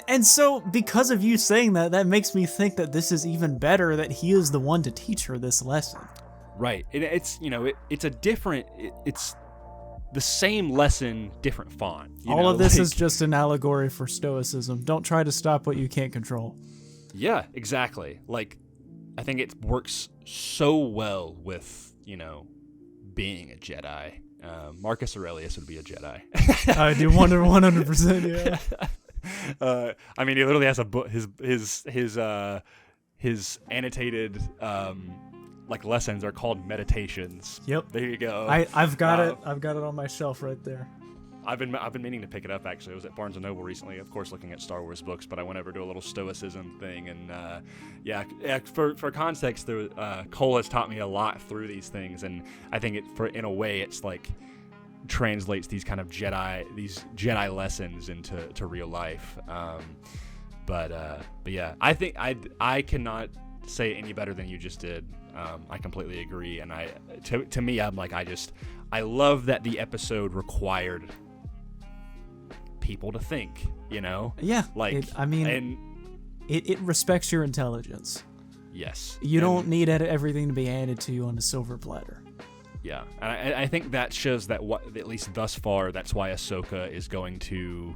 And so, because of you saying that makes me think that this is even better, that he is the one to teach her this lesson. Right. It's a different, the same lesson, different font. All of this is just an allegory for stoicism. Don't try to stop what you can't control. Yeah, exactly. Like, I think it works so well with, being a Jedi. Marcus Aurelius would be a Jedi. I do wonder 100%, yeah. I mean, he literally has a book, his annotated lessons are called meditations. Yep. There you go. I've got it. I've got it on my shelf right there. I've been meaning to pick it up, actually. I was at Barnes & Noble recently, of course, looking at Star Wars books, but I went over to a little stoicism thing, and for context, Cole has taught me a lot through these things, and I think in a way it's like translates these kind of Jedi lessons into real life. But yeah, I think I cannot say it any better than you just did. I completely agree, and to me, I'm like, I love that the episode required people to think, Yeah. Like, it respects your intelligence. Yes. You don't need everything to be handed to you on a silver platter. Yeah, and I think that shows that at least thus far, that's why Ahsoka is going to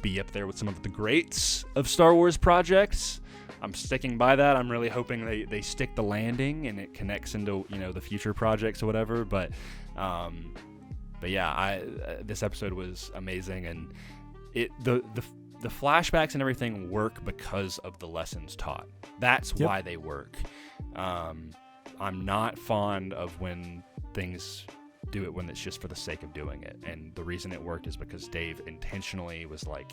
be up there with some of the greats of Star Wars projects. I'm sticking by that. I'm really hoping they stick the landing and it connects into the future projects or whatever. But yeah, this episode was amazing, and the flashbacks and everything work because of the lessons taught. That's why they work. I'm not fond of when things do it when it's just for the sake of doing it, and the reason it worked is because Dave intentionally was like,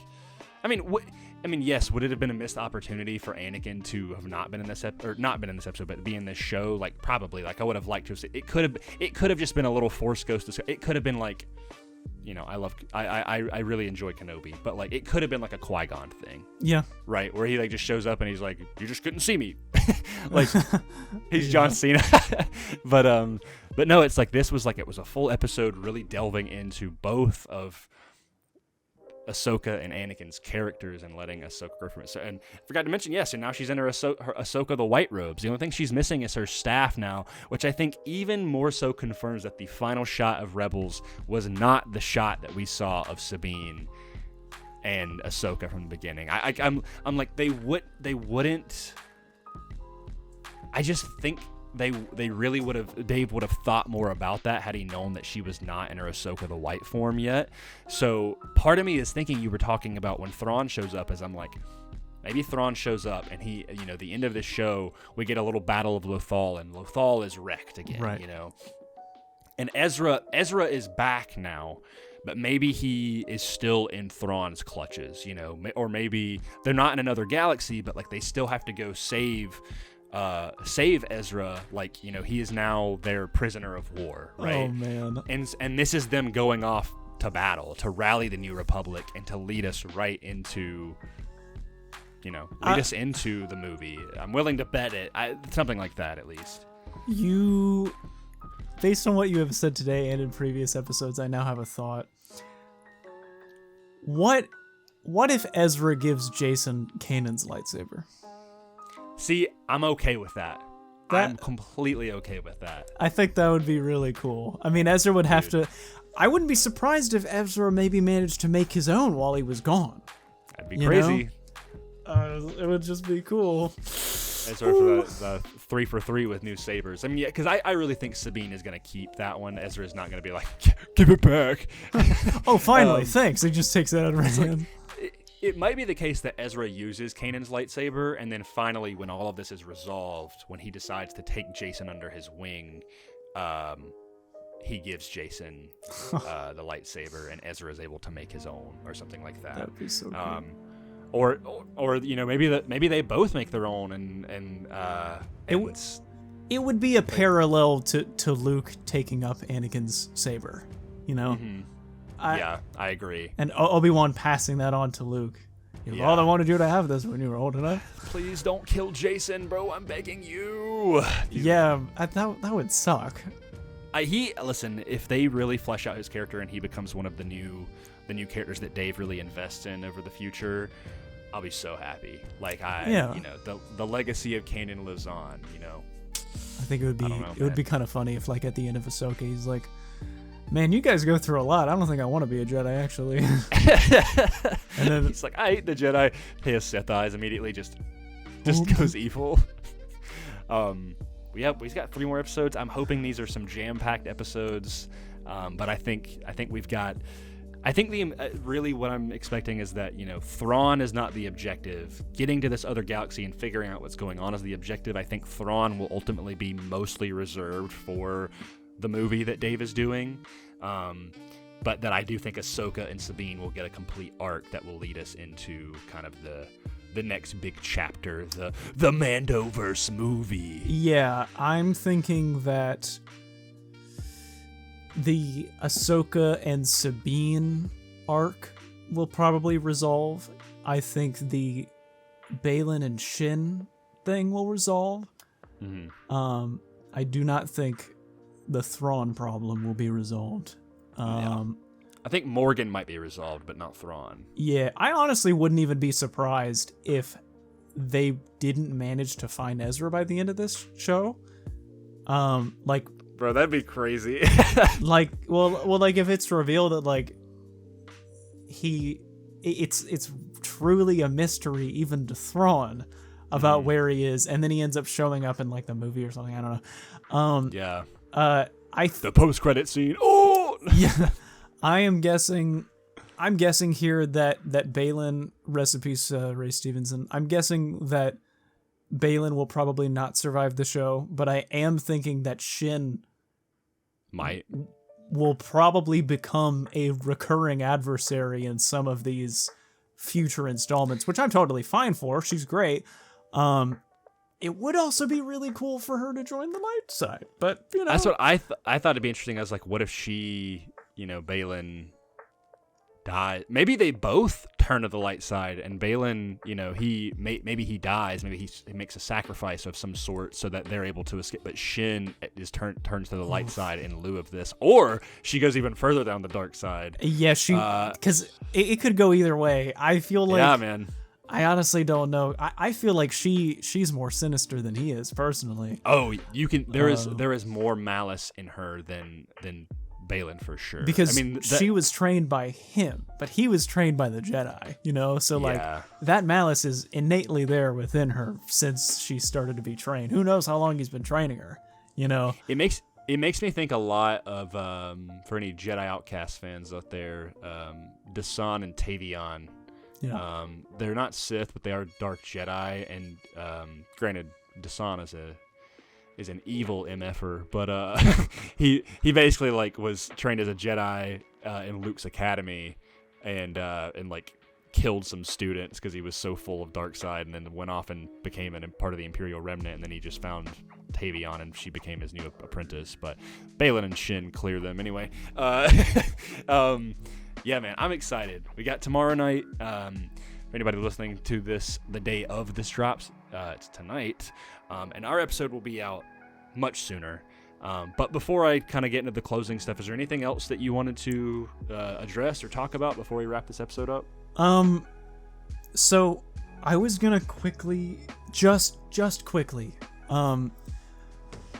yes, would it have been a missed opportunity for Anakin to have not been in this episode, but be in this show? Like, probably. Like, I would have liked to have. It could have just been a little Force Ghost. It could have been like, I really enjoy Kenobi, but like, it could have been like a Qui-Gon thing. Yeah. Right, where he like just shows up and he's like, you just couldn't see me. Like, he's John Cena. But no, it's like it was a full episode really delving into both of Ahsoka and Anakin's characters and letting Ahsoka go from it. And I forgot to mention, yes, and now she's in her Ahsoka the white robes. The only thing she's missing is her staff now, which I think even more so confirms that the final shot of Rebels was not the shot that we saw of Sabine and Ahsoka from the beginning. I'm like, they wouldn't. I just think they really would have. Dave would have thought more about that had he known that she was not in her Ahsoka the white form yet. So part of me is thinking you were talking about when Thrawn shows up, as I'm like, maybe Thrawn shows up and he, the end of this show, we get a little battle of Lothal, and Lothal is wrecked again, right. And Ezra is back now, but maybe he is still in Thrawn's clutches, or maybe they're not in another galaxy, but like they still have to go save Ezra, like, he is now their prisoner of war, right? Oh man. And this is them going off to battle, to rally the New Republic and to lead us right into us into the movie. I'm willing to bet it. Something like that, at least. Based on what you have said today and in previous episodes, I now have a thought. What if Ezra gives Jacen Kanan's lightsaber? See, I'm okay with that. I'm completely okay with that. I think that would be really cool. I mean, Ezra would have to. I wouldn't be surprised if Ezra maybe managed to make his own while he was gone. That'd be crazy. It would just be cool. Ezra for the 3 for 3 with new sabers. I mean, yeah, because I really think Sabine is going to keep that one. Ezra's not going to be like, give it back. Oh, finally, thanks. He just takes that out of his hand. It might be the case that Ezra uses Kanan's lightsaber, and then finally, when all of this is resolved, when he decides to take Jacen under his wing, he gives Jacen the lightsaber, and Ezra is able to make his own, or something like that. That'd be so cool. Or maybe they both make their own, and it would be a parallel to Luke taking up Anakin's saber, Mm-hmm. I agree. And Obi-Wan passing that on to Luke. I wanted you to have this when you were old enough. Please don't kill Jacen, bro. I'm begging you. Yeah, that would suck. Listen, if they really flesh out his character and he becomes one of the new characters that Dave really invests in over the future, I'll be so happy. Like the legacy of Kanan lives on. I think it would be be kind of funny if, like, at the end of Ahsoka, he's like, Man, you guys go through a lot. I don't think I want to be a Jedi, actually. And then he's like, I hate the Jedi. His Sith eyes immediately just goes evil. We've got 3 more episodes. I'm hoping these are some jam-packed episodes. But I think we've got. I think really what I'm expecting is that, Thrawn is not the objective. Getting to this other galaxy and figuring out what's going on is the objective. I think Thrawn will ultimately be mostly reserved for the movie that Dave is doing. But that I do think Ahsoka and Sabine will get a complete arc that will lead us into kind of the next big chapter, the Mandoverse movie. Yeah, I'm thinking that the Ahsoka and Sabine arc will probably resolve. I think the Baylan and Shin thing will resolve. Mm-hmm. I do not think the Thrawn problem will be resolved. Yeah. I think Morgan might be resolved, but not Thrawn. Yeah, I honestly wouldn't even be surprised if they didn't manage to find Ezra by the end of this show. Bro, that'd be crazy. Like if it's revealed that it's truly a mystery even to Thrawn about where he is, and then he ends up showing up in like the movie or something. I don't know. The post-credit scene. Oh, yeah. I'm guessing here that Baylan, rest in peace, Ray Stevenson. I'm guessing that Baylan will probably not survive the show, but I am thinking that Shin will probably become a recurring adversary in some of these future installments, which I'm totally fine for. She's great. It would also be really cool for her to join the light side, but that's what I thought it'd be interesting. I was like, what if she, Baylan dies? Maybe they both turn to the light side, and Baylan, maybe he dies. Maybe he makes a sacrifice of some sort so that they're able to escape. But Shin turns to the light side in lieu of this, or she goes even further down the dark side. Yeah, because it could go either way. I feel like, yeah, man. I honestly don't know. I feel like she's more sinister than he is, personally. Oh, there is more malice in her than Baylan, for sure. Because she was trained by him, but he was trained by the Jedi, So that malice is innately there within her since she started to be trained. Who knows how long he's been training her, It makes me think a lot of for any Jedi Outcast fans out there, Jacen and Tavion. Yeah. They're not Sith, but they are Dark Jedi, and granted, Jacen is an evil MFer, but he basically was trained as a Jedi in Luke's academy, and killed some students because he was so full of dark side, and then went off and became part of the Imperial Remnant, and then he just found Tavion, and she became his new apprentice. But Baylan and Shin clear them anyway. Yeah, man, I'm excited. We got tomorrow night. For anybody listening to this the day of this drops, it's tonight. And our episode will be out much sooner. But before I kind of get into the closing stuff, is there anything else that you wanted to address or talk about before we wrap this episode up? So I was gonna quickly, just quickly,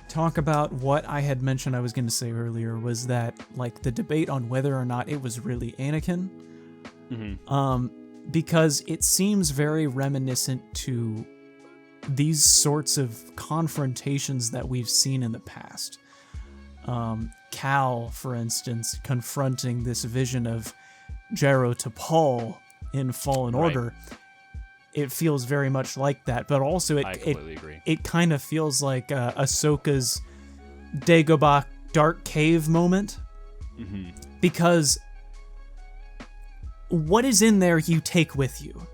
talk about what I had mentioned I was going to say earlier, was that the debate on whether or not it was really Anakin, because it seems very reminiscent to these sorts of confrontations that we've seen in the past. Cal, for instance, confronting this vision of Jaro to Paul in Fallen Order. It feels very much like that, but also I completely agree. It kind of feels like Ahsoka's Dagobah Dark Cave moment, because what is in there you take with you.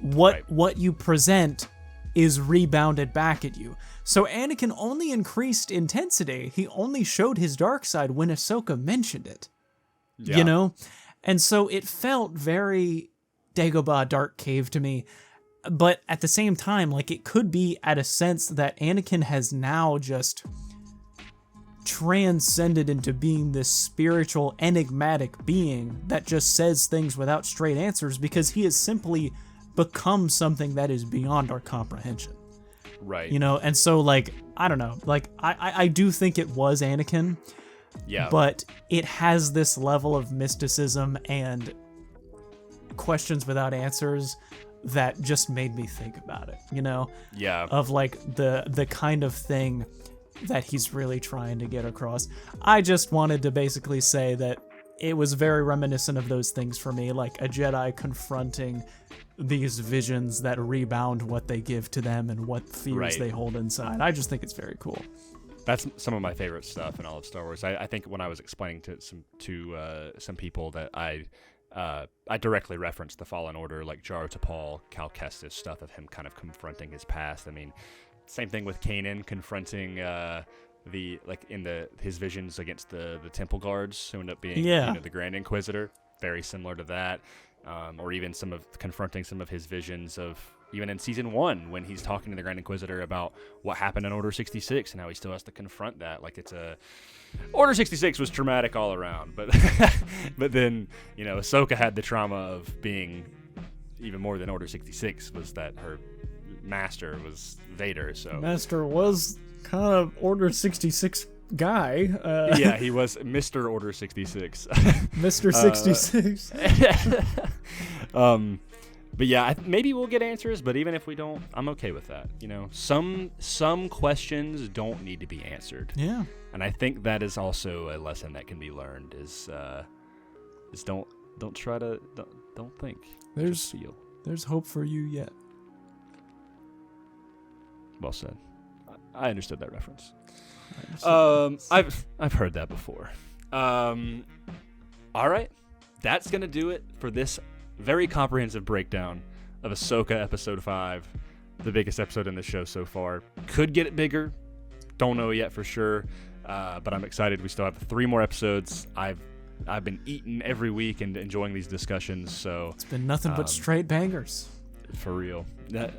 What you present is rebounded back at you. So Anakin only increased intensity. He only showed his dark side when Ahsoka mentioned it. Yeah. And so it felt very Dagobah Dark Cave to me, but at the same time, it could be at a sense that Anakin has now just transcended into being this spiritual, enigmatic being that just says things without straight answers because he has simply become something that is beyond our comprehension. Right. And so I don't know, I do think it was Anakin. Yeah. But it has this level of mysticism and questions without answers that just made me think about it, you know? Yeah. Of like the kind of thing that he's really trying to get across. I just wanted to basically say that it was very reminiscent of those things for me, like a Jedi confronting these visions that rebound what they give to them and what fears they hold inside. I just think it's very cool. That's some of my favorite stuff in all of Star Wars. I think when I was explaining to some people that I directly referenced the Fallen Order, like Jaro Tapal, Cal Kestis stuff of him kind of confronting his past. I mean, same thing with Kanan confronting his visions against the temple guards who end up being the Grand Inquisitor. Very similar to that, or even confronting some of his visions of even in season 1 when he's talking to the Grand Inquisitor about what happened in Order 66 and how he still has to confront that. Like Order 66 was traumatic all around, but but then Ahsoka had the trauma of being even more than Order 66 was that her master was Vader. So Master was kind of Order 66 guy. Yeah, he was Mr. Order 66. Mr. 66. But yeah, maybe we'll get answers, but even if we don't, I'm okay with that. Some questions don't need to be answered. Yeah. And I think that is also a lesson that can be learned is don't try to don't think. Just feel. There's hope for you yet. Well said. I understood that reference. I've heard that before. All right, that's gonna do it for this very comprehensive breakdown of Ahsoka Episode 5, the biggest episode in the show so far. Could get it bigger, don't know yet for sure, but I'm excited. We still have 3 more episodes. I've been eating every week and enjoying these discussions. So it's been nothing but straight bangers. For real.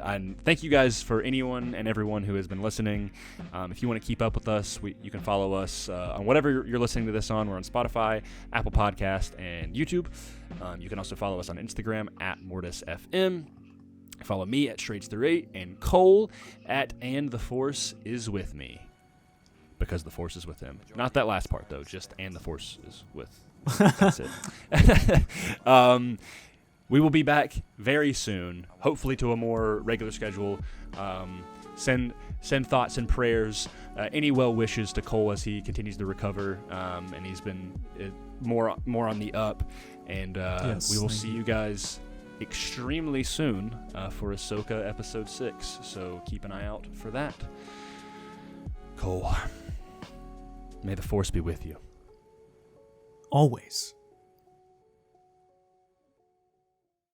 And thank you guys for anyone and everyone who has been listening. If you want to keep up with us, you can follow us on whatever you're listening to this on. We're on Spotify, Apple Podcast, and YouTube. You can also follow us on Instagram at Mortis FM. Follow me at Shrades38 and Cole at And the Force is with me. Because the Force is with him. Not that last part, though. Just And the Force is with. That's it. We will be back very soon, hopefully to a more regular schedule. Send thoughts and prayers, any well wishes to Cole as he continues to recover, and he's been more on the up. And we will see you guys extremely soon for Ahsoka Episode 6. So keep an eye out for that. Cole, may the Force be with you. Always.